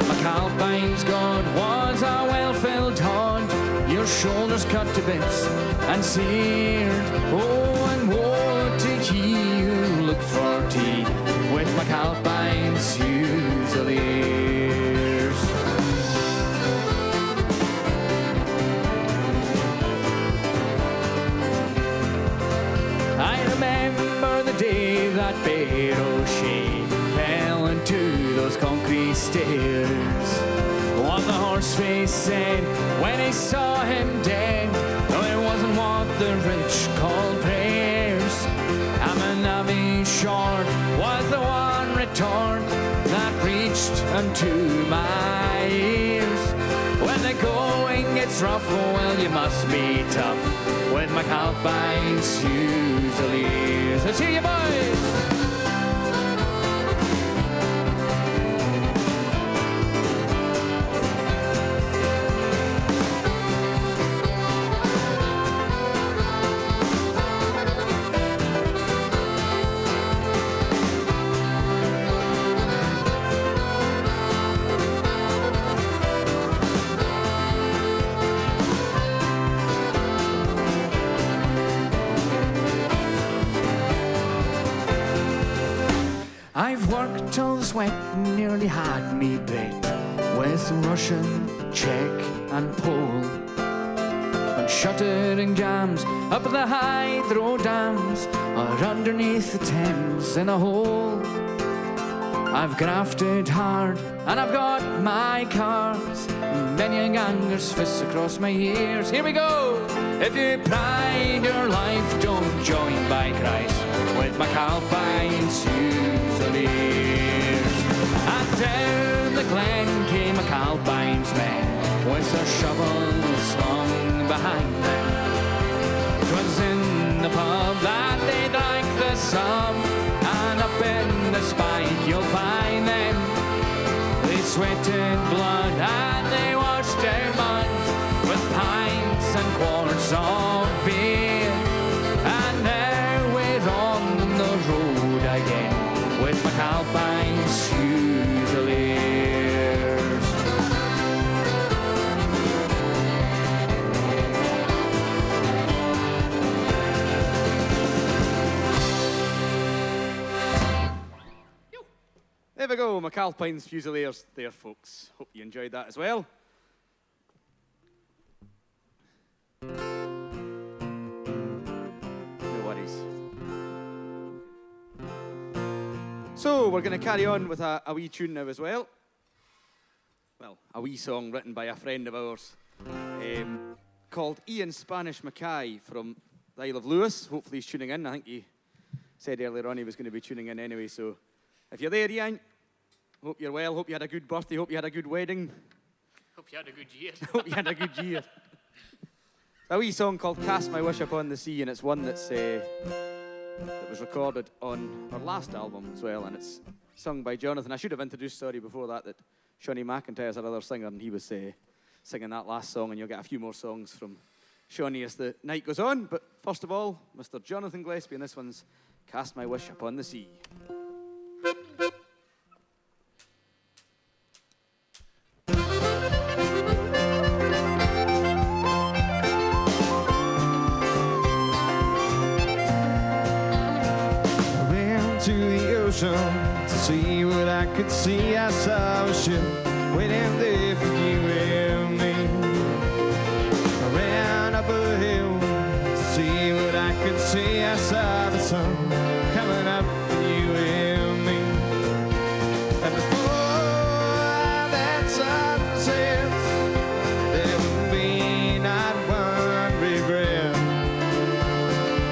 I: McAlpine's God was a well-filled hod, your shoulders cut to bits and seared. Oh, and woe to he who looked for tea with McAlpine's Fusiliers. I remember the day that Bear O'Shea fell into those concrete stairs. What the horseface said when he saw him dead, no, it wasn't what the rich call prayers. I'm a navvy short was the one retort that reached unto my ears. When the going gets rough, oh well, you must be tough with McAlpine's Fusiliers. Let's hear you, boys! I've worked till the sweat nearly had me bit with Russian, Czech and Pole, and shuttering jams up the hydro dams or underneath the Thames in a hole. I've grafted hard and I've got my cards, many a ganger's fists across my ears. Here we go! If you pride your life, don't join by Christ with McAlpine's Fusiliers. And down the glen came McAlpine's men with their shovels slung behind them. 'Twas in the pub that they drank the sum, and up in the spike you'll find them. They sweated blood and they washed down mud with pints and quarts of beer. And now we're on the road again with McAlpine's Fusiliers.
F: There we go, McAlpine's Fusiliers there, folks. Hope you enjoyed that as well. So we're going to carry on with a wee tune now as well. Well, a wee song written by a friend of ours called Ian Spanish Mackay from the Isle of Lewis. Hopefully he's tuning in. I think he said earlier on he was going to be tuning in anyway. So if you're there, Ian, hope you're well. Hope you had a good birthday. Hope you had a good wedding.
H: Hope you had a good year.
F: Hope you had a good year. A wee song called Cast My Wish Upon the Sea, and it's one that was recorded on our last album as well, and it's sung by Jonathan. I should have introduced, sorry, before that Shawnee McIntyre's our other singer, and he was singing that last song, and you'll get a few more songs from Shawnee as the night goes on. But first of all, Mr. Jonathan Gillespie, and this one's Cast My Wish Upon the Sea.
G: To see what I could see, I saw a ship waiting there for you and me. I ran up a hill to see what I could see, I saw the sun coming up for you and me. And before that sun sets, there will be not one regret.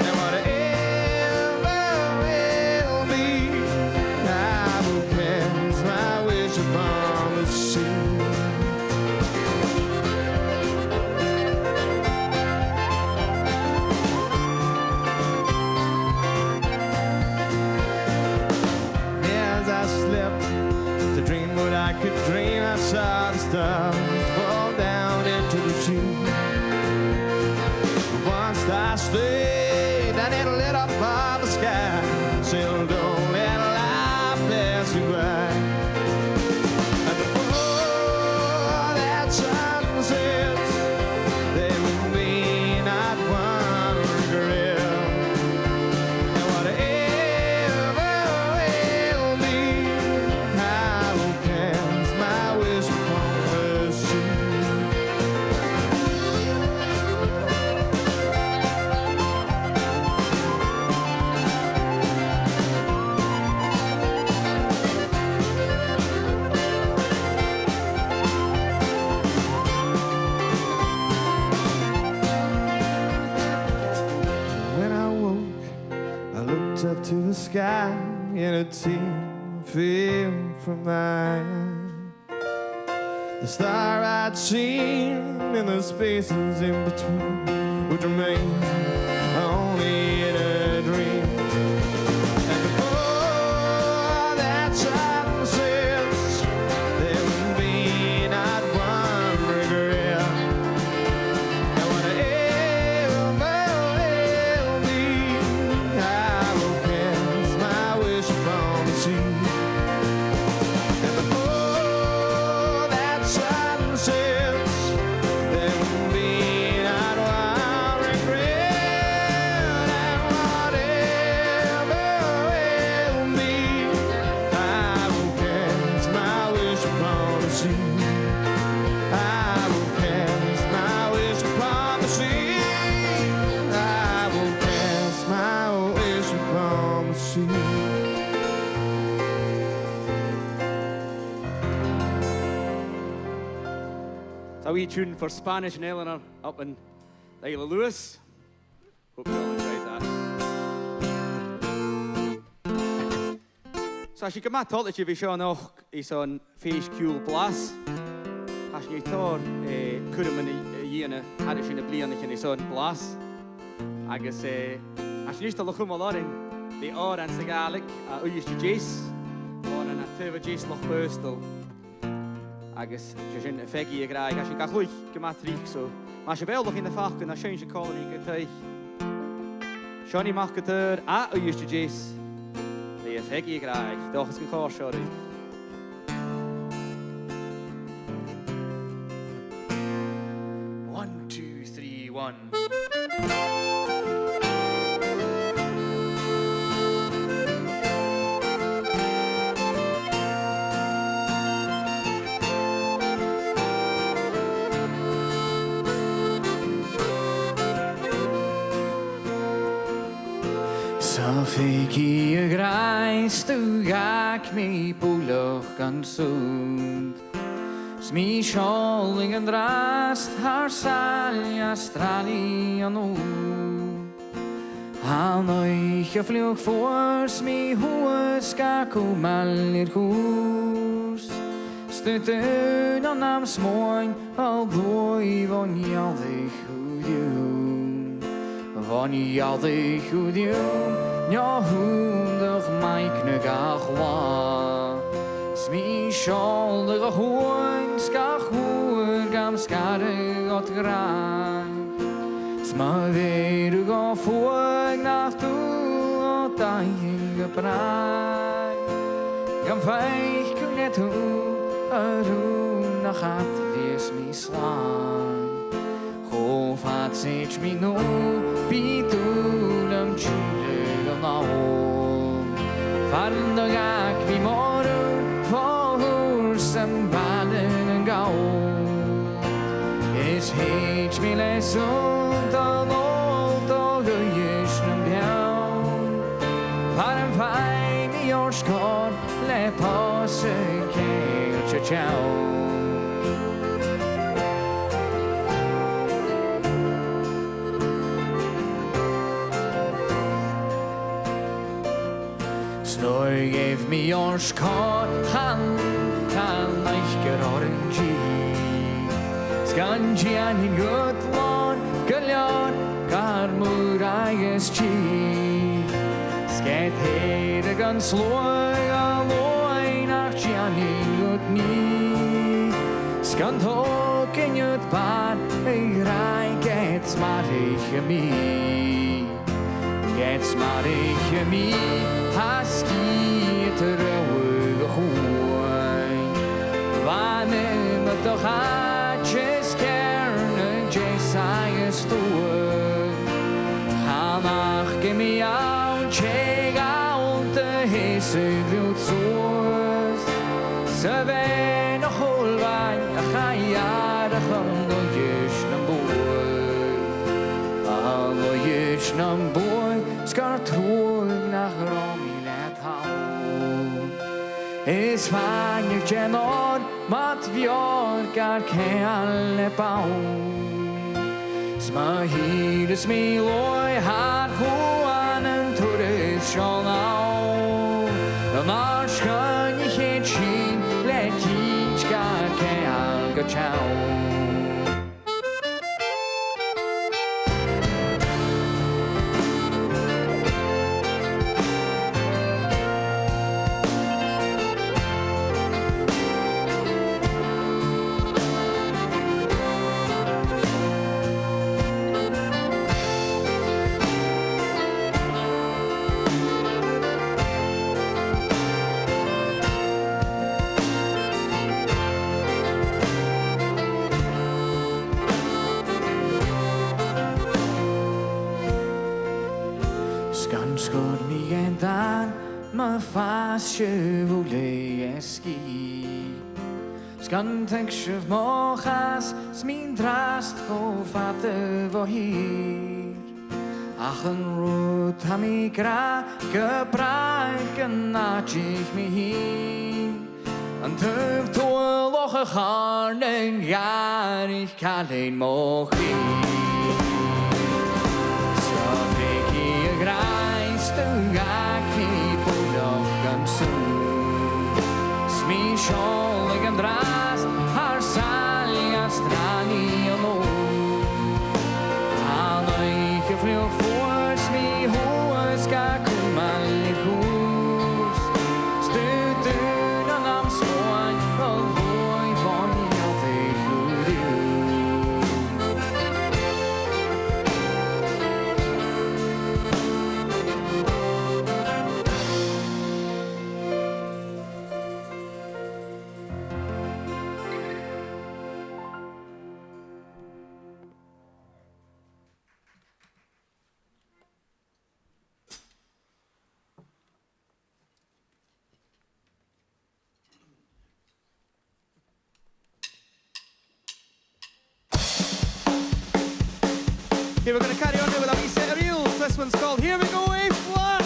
G: And whatever will be, I will cast my wish upon the sea. As I slept to dream what I could dream, I saw the stars fall down into the sea. Once I stayed and it lit up all the sky, still don't let life pass you by. And before that sun sets, there will be not one regret. And whatever will be, I will cast my wish upon the sea. When I woke, I looked up to the sky, and a tear fell from my eye. The star I'd seen in the spaces in between would remain only in a dream. And before that sun sets, there will be not one regret. And whatever will be, I will cast my wish upon the sea. And before that sun sets, there will be not one regret. And whatever will be, I will cast my wish upon the sea. I will cast my wish upon the sea. I will cast my wish upon the sea.
F: It's a wee tune for Spanish and Eleanor up in the Isle of Lewis. Hope you all enjoyed that. So as you can talk to you Sean och is on Fish Ceòl Blas. As you tar kurmen I yene har sin blianich is on Blas. Agus as you still come Òrain the Òrain the Gaelic uyis Jace on an ateva Jace loch Burstel. Agus sin fegi a graig as you gachluich gematrik so mas je wel nog in de vach na change colony getay. Shawnee marketeur a uyis Jace. The fegi a graig doch is gekor sorry.
H: One, two, three, one.
G: Sun
I: Snafiki y grais du gach mi bwlwch gan sŵnd. Smi sioling yn drast har sali a strali an o. Han oich a fliwch ffwrs mi hwys ga cwmal i'r gwrs. Stydyn an am smoen al ddwy von ialdych hwdiwn. Von ialdych hwdiwn, nio hwndach maicnig a chwa. Smi siolig a hwyn ska hwyr gam sgarig at graag. Sma verug a fwyg nach dŵl o daing a braag. Gam feich cwnet hw a rŵn nach at fies mi slan. Chof at sech mi nôl bidŵn am tîlig a nawl. Farndag ac mi morwn fawr sem baden yn gawl. Is heich mi leswnt a lolt o gwyis yn biawn. Far yn fain i o'r sgor le pos y ceir cha chawn. Snor gef mi o'r sgor chan eich gyr o'r gi. Sgan gian hi'n gydlon, gylion, gar mwr agos chi. Sged her ag yn slwy a loen ach gian hi'n gyd ni. Sgan tog yn yd bar, ei rai get smar eich y mi. Get smar eich y mi, haski et yr ewyg o chwyn. Fan ym y doch Jes kern en jes aiges toer. Chanach gemi aun cheg aun te hese wild soers. Se ven a holwain a chayar a chando jes nam boer. Allo jes nam boer skar troeg nach romi let hau. Is fangig genor mat björk ar ceal e bawn. Sma hyrus mi loi har hoan yn turys siol naw. Yn ar sgyn i ched sin le tîch gar ceal ga chawn. Ma fas sjövule eski. Skan tänk sjöv mochas smin drast go fatte vo hier. Ach en rut ha mi gra gebraiken nachich mi hin. An töv tol och a harnen jaar ich kallein moch hier. Så fick i greis du gak mi Smi siolig yn drast ar sali a strani o lo. Han oich y ffliwch ffwrs mi hwys ga cwmal i'r gwrs. Stydyn yn am smoen o ddwy foni o ddech hwdiw.
G: Okay, we're going to carry on now with a wee set of reels. This one's called Here We Go, A Flat.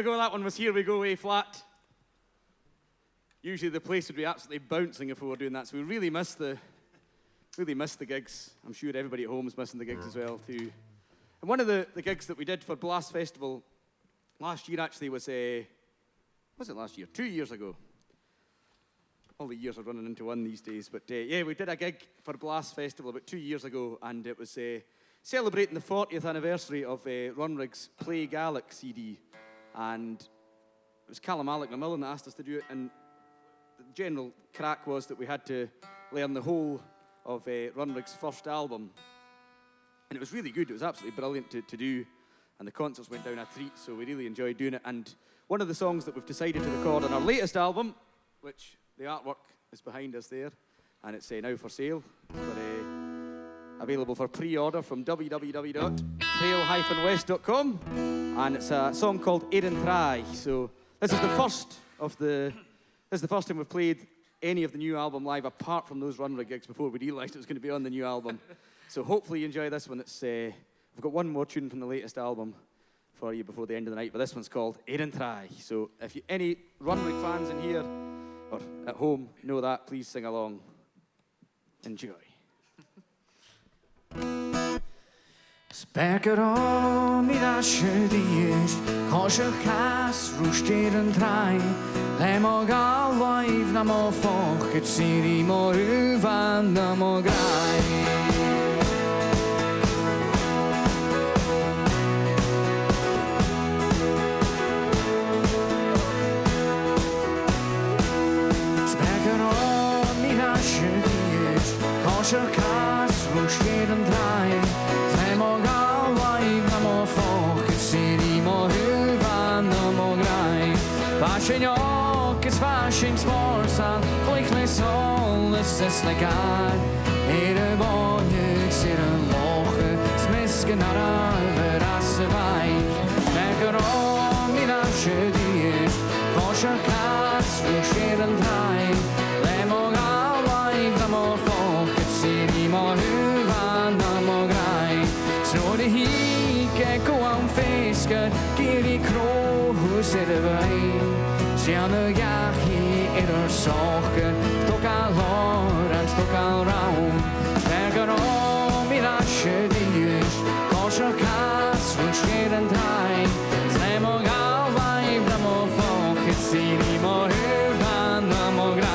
F: we go, that one was Here We Go, A flat. Usually the place would be absolutely bouncing if we were doing that, so we really missed the gigs. I'm sure everybody at home is missing the gigs as well too. And one of the gigs that we did for Blas Festival last year actually was it last year? 2 years ago. All the years are running into one these days, but yeah, we did a gig for Blas Festival about 2 years ago, and it was celebrating the 40th anniversary of Runrig's Play Gaelic CD, and it was Callum Alec Namillan that asked us to do it, and the general crack was that we had to learn the whole of Runrig's first album, and it was really good. It was absolutely brilliant to do, and the concerts went down a treat, so we really enjoyed doing it. And one of the songs that we've decided to record on our latest album, which the artwork is behind us there, and it's now for sale, available for pre-order from www.trail-west.com, and it's a song called Òrain Try. So this is the first time we've played any of the new album live, apart from those Runrig gigs before we realised it was going to be on the new album. So hopefully you enjoy this one. We've got one more tune from the latest album for you before the end of the night, but this one's called Òrain Try. So if any Runrig fans in here or at home know that, please sing along. Enjoy.
I: Specker om I rasje dies, kosje gas, roesteer een trein. Hij mag al wijf, na mo volk, het siri mo ruvan, na mo graai. Specker om I rasje dies, kosje gas, roesteer een trein. Hij mag al wijf, na mo volk, het siri mo ruvan, na mo graai. Fashion is fashion sports and gleich sol is legaar. Een bonje zit een loge, smisken naar over as ze wijn. Lekker om in asje die is, kosje kaas, roesteer een trein. Lemo al wijf, na mo volk, het zit mo huvan, na mo graai. Zo de hieke, go aan fisken, keer die kroeg, hoe zitten wij? Sian sorgen, stok al hor en stok al raun. Specker om I rasje dies, kosje kaas, roesteer een trein. Slijm og al wijf, na mo volk, het siri mo huvan, na mo graai.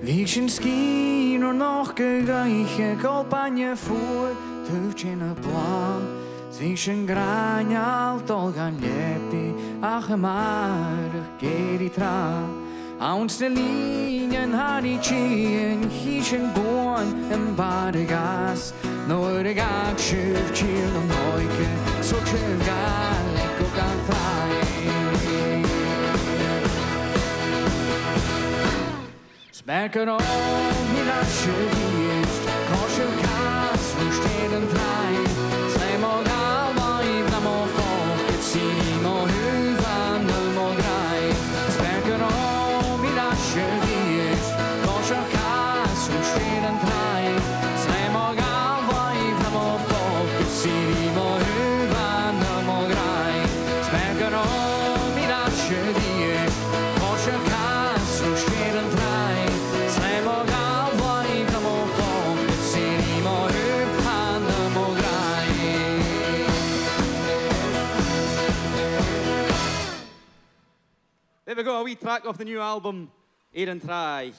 I: Vision skiën or nog gereiche campagne voor tuftje in het plan. Vision grain alt al gaan lepi ach maar geri tra. Aus de linien hari chien hischen born en badegas. Nur de gag schuf chill en neuke so schuf Gaelic ook aan frei. Specker om I rasje dies, kosje kaas, roesteer een trein. Slijm og al wijf, na mo volk, het siri mo huvan, na mo graai. Specker om I rasje dies, kosje kaas, roesteer een trein. Slijm og al wijf, na mo volk, het siri mo huvan, na mo graai. Specker om I rasje dies, kosje kaas, roesteer een trein.
F: There we go, a wee track off the new album, Òrain Try. And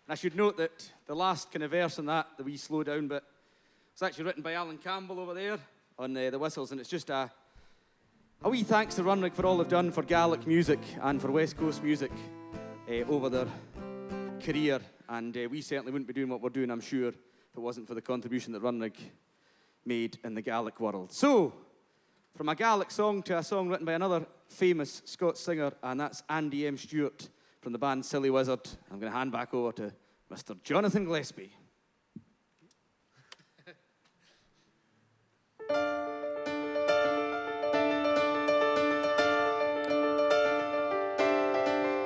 F: I should note that the last kind of verse in that, the wee slow down bit, it's actually written by Alan Campbell over there on the whistles, and it's just a wee thanks to Runrig for all they've done for Gaelic music and for West Coast music over their career. And we certainly wouldn't be doing what we're doing, I'm sure, if it wasn't for the contribution that Runrig made in the Gaelic world. So, from a Gaelic song to a song written by another famous Scots singer, and that's Andy M. Stewart, from the band Silly Wizard. I'm going to hand back over to Mr. Jonathan Gillespie.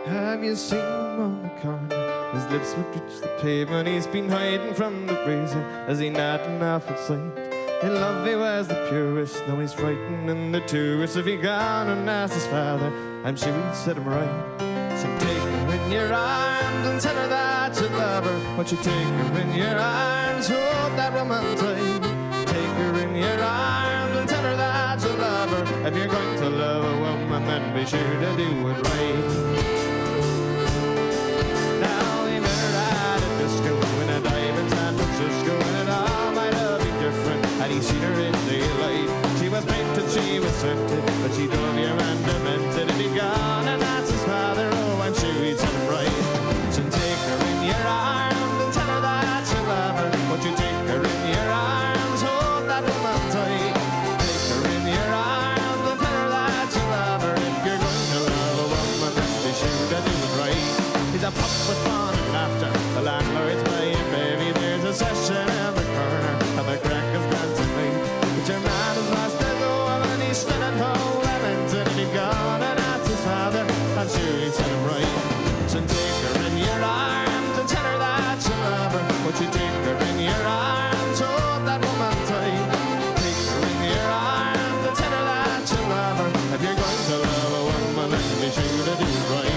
G: Have you seen him on the corner? His lips would touch the pavement. He's been hiding from the razor as he nodding off at sight. In love he was the purest, now he's frightening the tourists. If he gone and asked his father, I'm sure he'd set him right. So take her in your arms and tell her that you love her. Won't you take her in your arms, hold that woman tight. Take her in your arms and tell her that you love her. If you're going to love a woman, then be sure to do it right. Now he met her at a disco in a dive in San Francisco, and it all might have been different had he seen her in daylight. She was painted, she was scented, but she drove your man demented. If he gone and asked his father, oh, I'm sure he'd set him right. So take her in your arms and tell her that you love her. Won't you take her in your arms, hold that woman tight. Take her in your arms and tell her that you love her. If you're going to love a woman, then be sure to do it right. He's a pup with fun and laughter, the landlord's playing baby. There's a session in the corner, and the crack is dancing late. But your man has lost his home, and he's still at home. And if he'd gone and asked his father, I'm sure he'd set him right. So take her in your arms and tell her that you love her. Won't you take her in your arms, hold that woman tight. Take her in your arms and tell her that you love her. If you're going to love a woman, then be sure to do it right.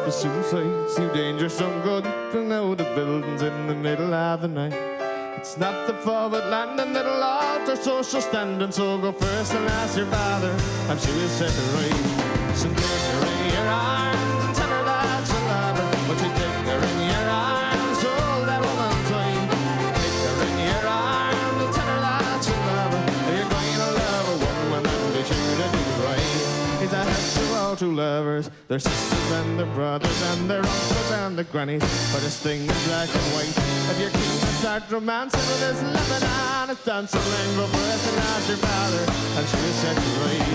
G: Suicide's too dangerous, don't go deep and know the buildings in the middle of the night. It's not the forward landing that'll alter social standing, so go first and ask your father, I'm sure he'll set it right. So take her in your arms and tell her that you love her. Won't you take her in your arms, hold that woman tight. Take her in your arms and tell her that you love her. If you're going to love a woman, then be sure to do it right. He's a head to all true lovers, their sisters and their brothers and their uncles and their grannies, but his thing is black and white. If you're keen to start romancing with his Lebanon, it's dancing lingo first and ask your father, I'm sure he'll set you right.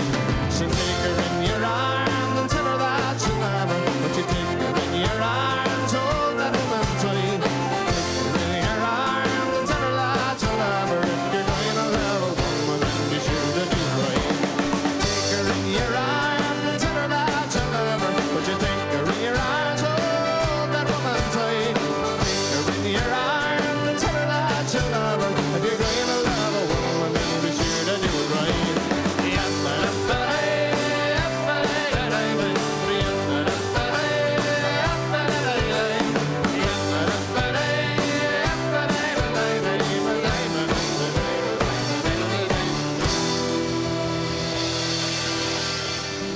G: So take her in your arms and tell her that you love her. But you take her in your arms, hold that woman tight. Take her in your arms and tell her that you love her. If you're going to love a woman, then be sure to do right. Take her in your arms and tell her that you love her. But you take her in your arms, hold that woman tight. Take her in your arms and tell her that you love her. If you're going to love a woman, then be sure to do it right.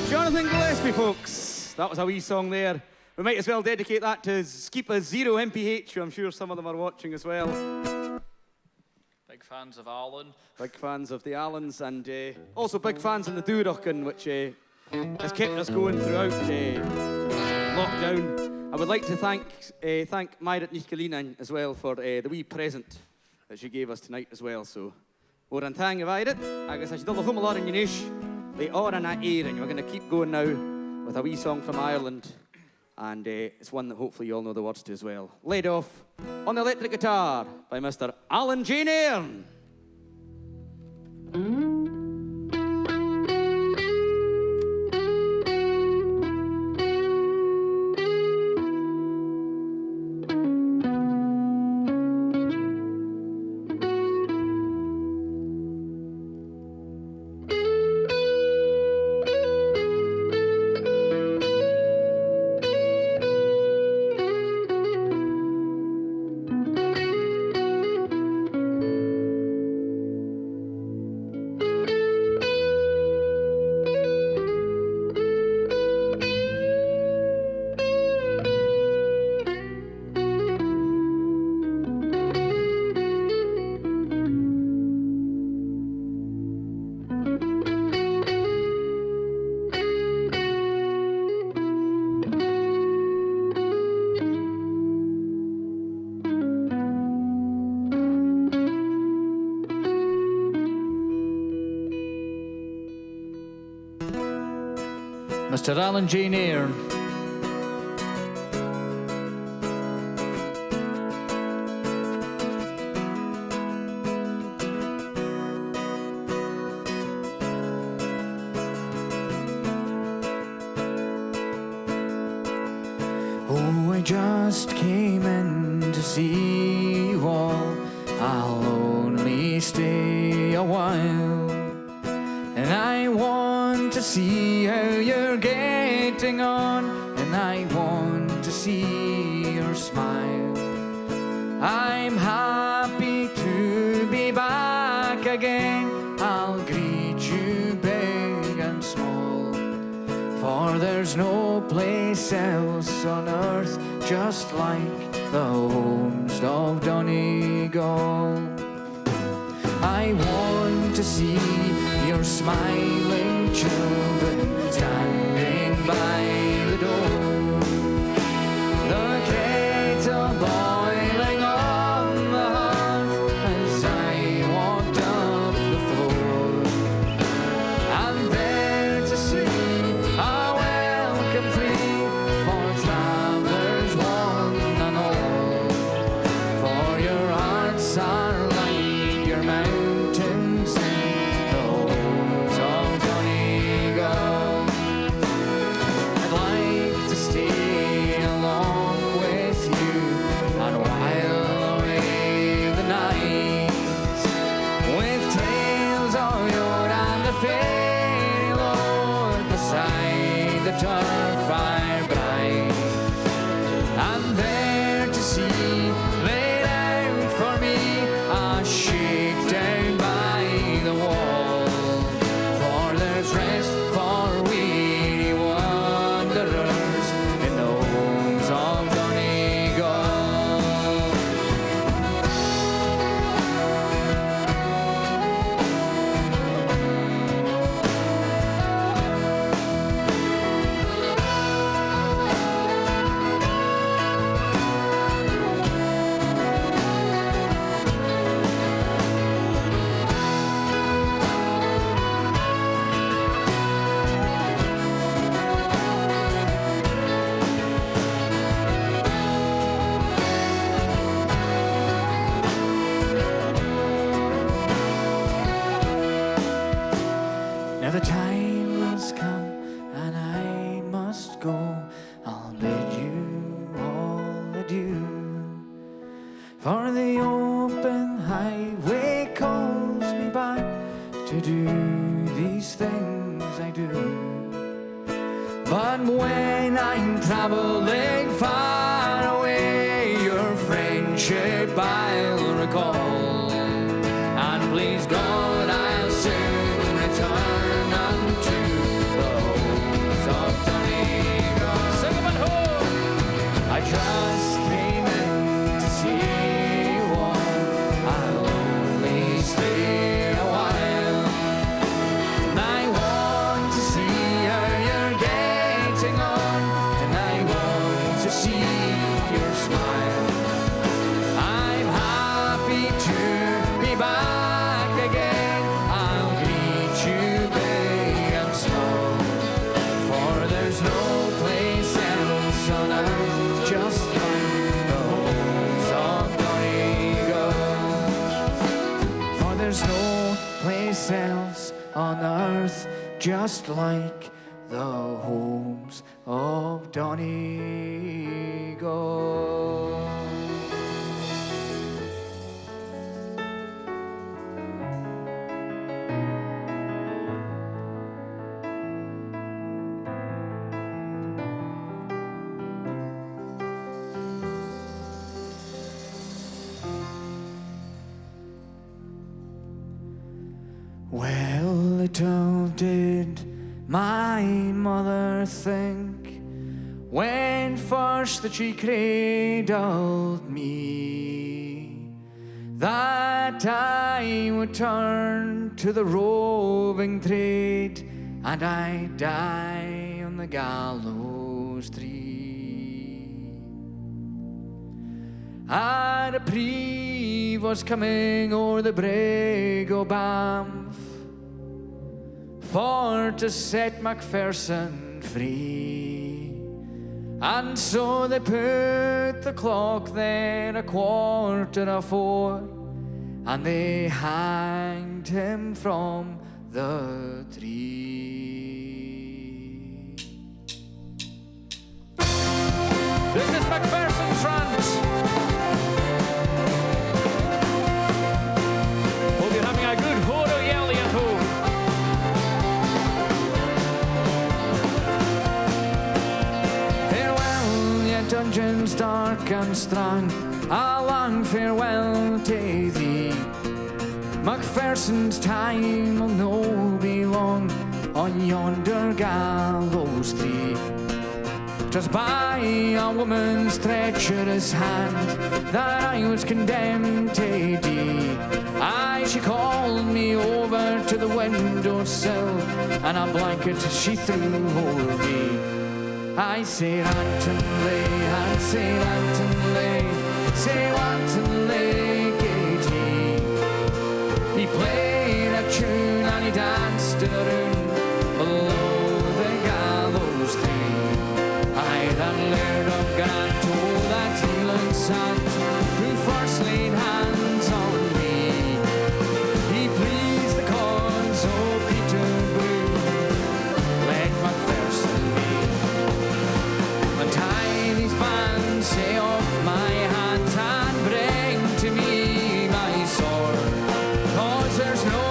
F: Jonathan Gillespie, folks. That was a wee song there. We might as well dedicate that to Skipa Zero MPH, who I'm sure some of them are watching as well.
H: Big fans of Alan.
F: Big fans of the Allens, and also big fans in the Dúrochan, which has kept us going throughout lockdown. I would like to thank Myra Níchcalín as well for the wee present that she gave us tonight as well. So, Òrain tang of Irit, agus I should have a humor in Yanish, the Òrain a Éireann. We're going to keep going now with a wee song from Ireland, and it's one that hopefully you all know the words to as well. Laid off on the electric guitar by Mr. Alan J. Nairn.
I: Mr. Alan J. Nairn. Oh, I just came in to see you all. I'll only stay a while, and I want to see how you're getting on, and I want to see your smile. I'm happy to be back again. I'll greet you big and small, for there's no place else on earth just like the homes of Donegal. I want to see your smiling children standing by the door, the kettle boiling on the hearth as I walked up the floor. I'm there to see a welcome free for travellers one and all, for your hearts are like your mountains in the homes of Donegal. I'd like to stay along with you and while away the night with tales of yore and the fairy lord beside the turf fire bright. I'm there to see laid out for me a shakedown by the wall, for there's rest for weary wanderers in the homes of Donegal. Now the time has come and I must go. I'll bid you all adieu, for the open highway calls me back to do these things I do. But when I'm traveling far away, your friendship I'll recall, and please God I'll soon return unto the homes of Donegal. Sing 'em at home. I just came in to see you all. I'll only stay a while, and I want to see how you're getting on, and I want to see your smile. I'm happy to be back again. I'll greet you big and small, for there's no place else on earth just like the homes of Donegal. For there's no place else on earth just like the homes of Donegal. Well, little did my mother think when first that she cradled me, that I would turn to the roving trade and I'd die on the gallows tree. And a priest was coming o'er the brig o' Banff for to set Macpherson free. And so they put the clock there 4:15, and they hanged him from the tree. This is Macpherson's rant. Hope you're having a good horo yelly at home. Farewell, ye dungeons dark and strong, a long farewell to thee. Macpherson's time will no be long on yonder gallows tree. 'Twas by a woman's treacherous hand that I was condemned to die. She called me over to the windowsill, and a blanket she threw over me. I said, Anton Lay, and said, Anton Lay, say Anton Lay, get ye. He played a tune and he danced in a room below the gallows tree. I that laird of Grant, oh, that Highland sant, who first laid hands on me. He pleased the cause of Peter Brew, let Macpherson be. Untie these bands, say off my hands, and bring to me my sword. 'Cause there's no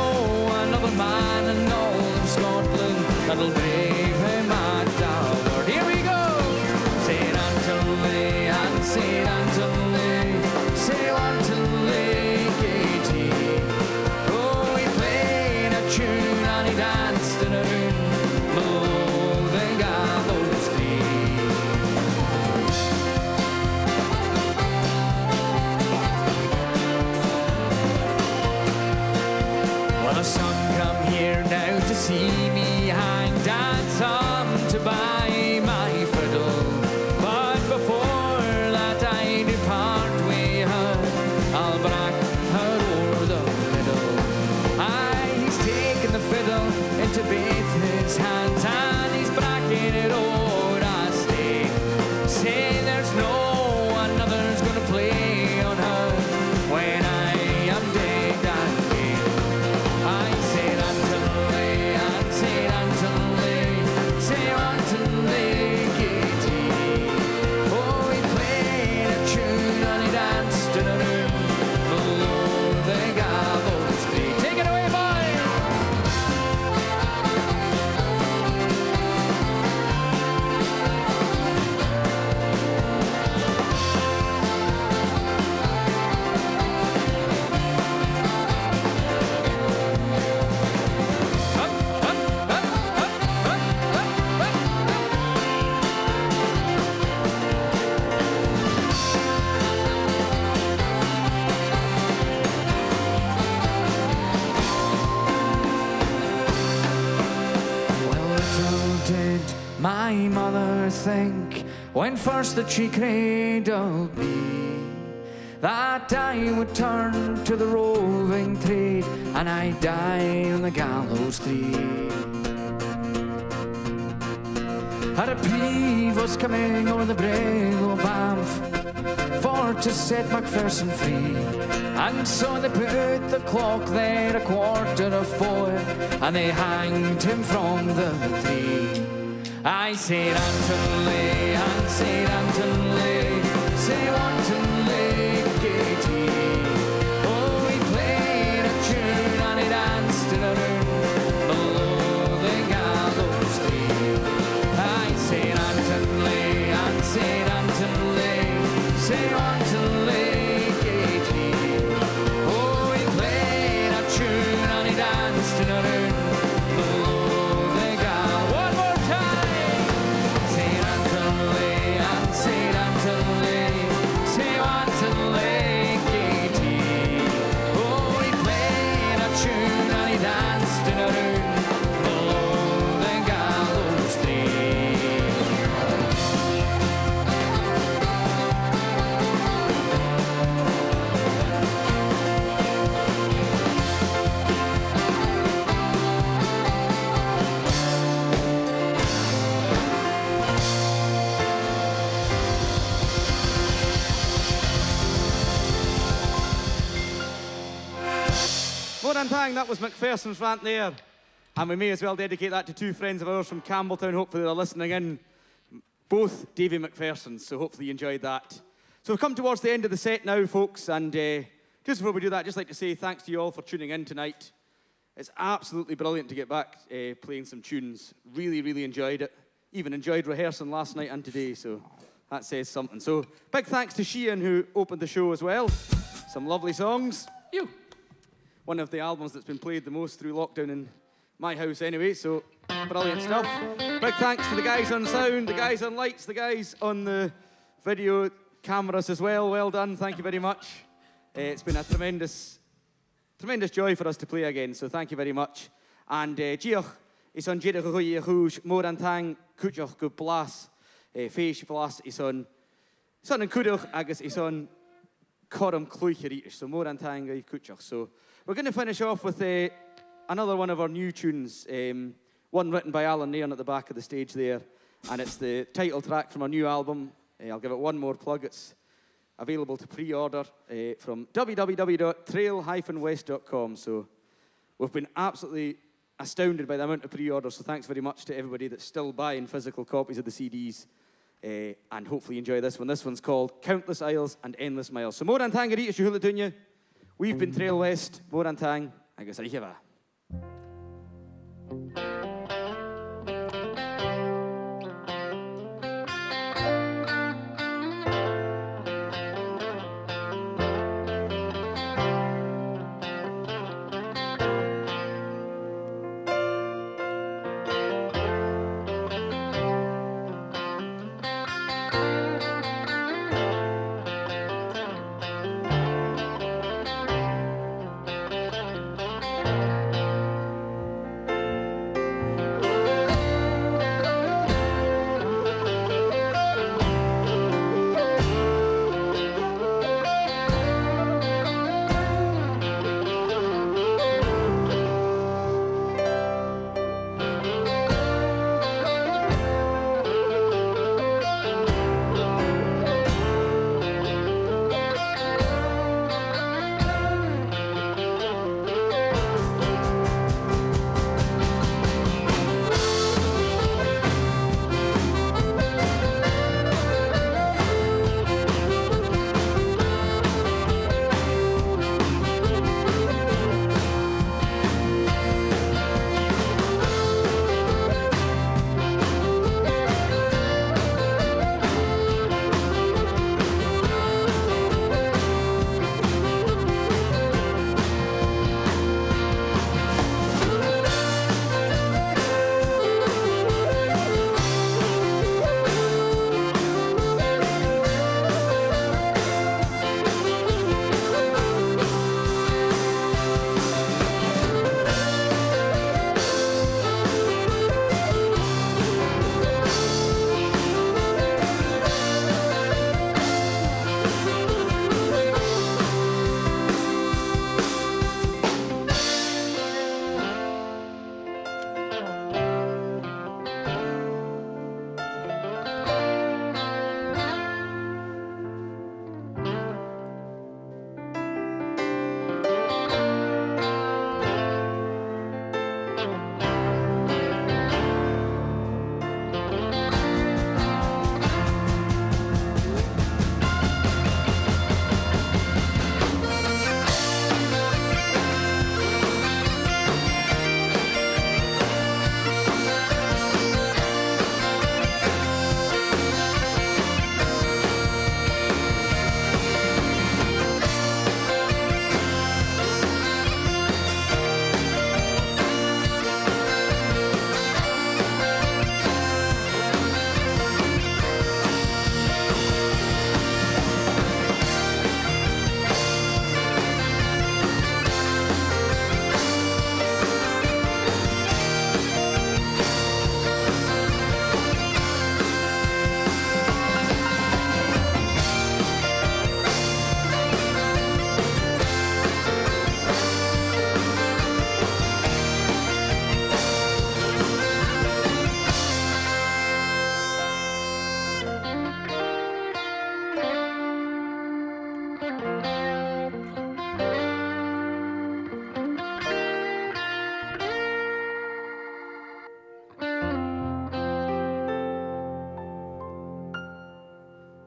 I: another man in all of Scotland that'll brave him at Dalward. Here we go! Say Anton Lay, and say Anton Lay, say Anton Lay, Katie. Oh, he played a tune and he danced in a room below the gallows tree. Well, the sun come here now to see me hanged, and some to buy my fiddle. But before that I depart with her, I'll brack her o'er the middle. He's taken the fiddle into both his hands, and he's bracking it o'er a stay. Say there's no another's gonna play on her when I am dead and gone. I said Anton Lay, and said Anton Lay, say Anton Lay, Katie. Oh, he played a tune and he danced in a room below the gallows tree. Take it away, boys! Well, little did my mother think, when first that she cradled me, that I would turn to the roving trade and I'd die on the gallows tree. Had a peeve was coming o'er the brae o' Banff for to set Macpherson free. And so they put the clock there 4:15, and they hanged him from the tree. I said Anton Lay, and said Anton Lay, say Anton Lay, Katie. Oh, he played a tune and he danced in a room below the gallows tree. I said Anton Lay, and said Anton Lay, say Anton Lay, Katie. Oh, he played a tune and he danced in a room below the gallows. One more time! Say Anton Lay, and say Anton Lay, say Anton Lay, Katie. Oh, he played a tune and he danced in a room below the gallows tree.
F: Òrain Tang, that was McPherson's rant there. And we may as well dedicate that to two friends of ours from Campbelltown. Hopefully they're listening in. Both Davy McPhersons, so hopefully you enjoyed that. So we've come towards the end of the set now, folks, and just before we do that, I'd just like to say thanks to you all for tuning in tonight. It's absolutely brilliant to get back playing some tunes. Really, really enjoyed it. Even enjoyed rehearsing last night and today, so that says something. So big thanks to Sian, who opened the show as well. Some lovely songs. One of the albums that's been played the most through lockdown in my house anyway, so brilliant stuff. Big thanks to the guys on sound, the guys on lights, the guys on the video cameras as well. Well done, thank you very much. It's been a tremendous joy for us to play again, so thank you very much. And diolch is on Jedach Hui Húj, Òrain Tang, Cúteach go Blas, Féis Blas is on an Cúteach, agus is on Corum Clúicherítis, so Òrain Tang go Cúteach. So we're going to finish off with another one of our new tunes, one written by Alan Nairn at the back of the stage there, and it's the title track from our new album. I'll give it one more plug. It's available to pre-order from www.trail-west.com. So we've been absolutely astounded by the amount of pre-orders, so thanks very much to everybody that's still buying physical copies of the CDs, and hopefully enjoy this one. This one's called Countless Isles and Endless Miles. So Òrain Tang Arita Shuhula Dunya. We've been Trail West, Òrain Tang, agus Aicheva.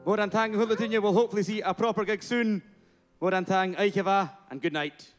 F: Òrain tang Hulatunya will hopefully see a proper gig soon. Òrain tang Aikiva and good night.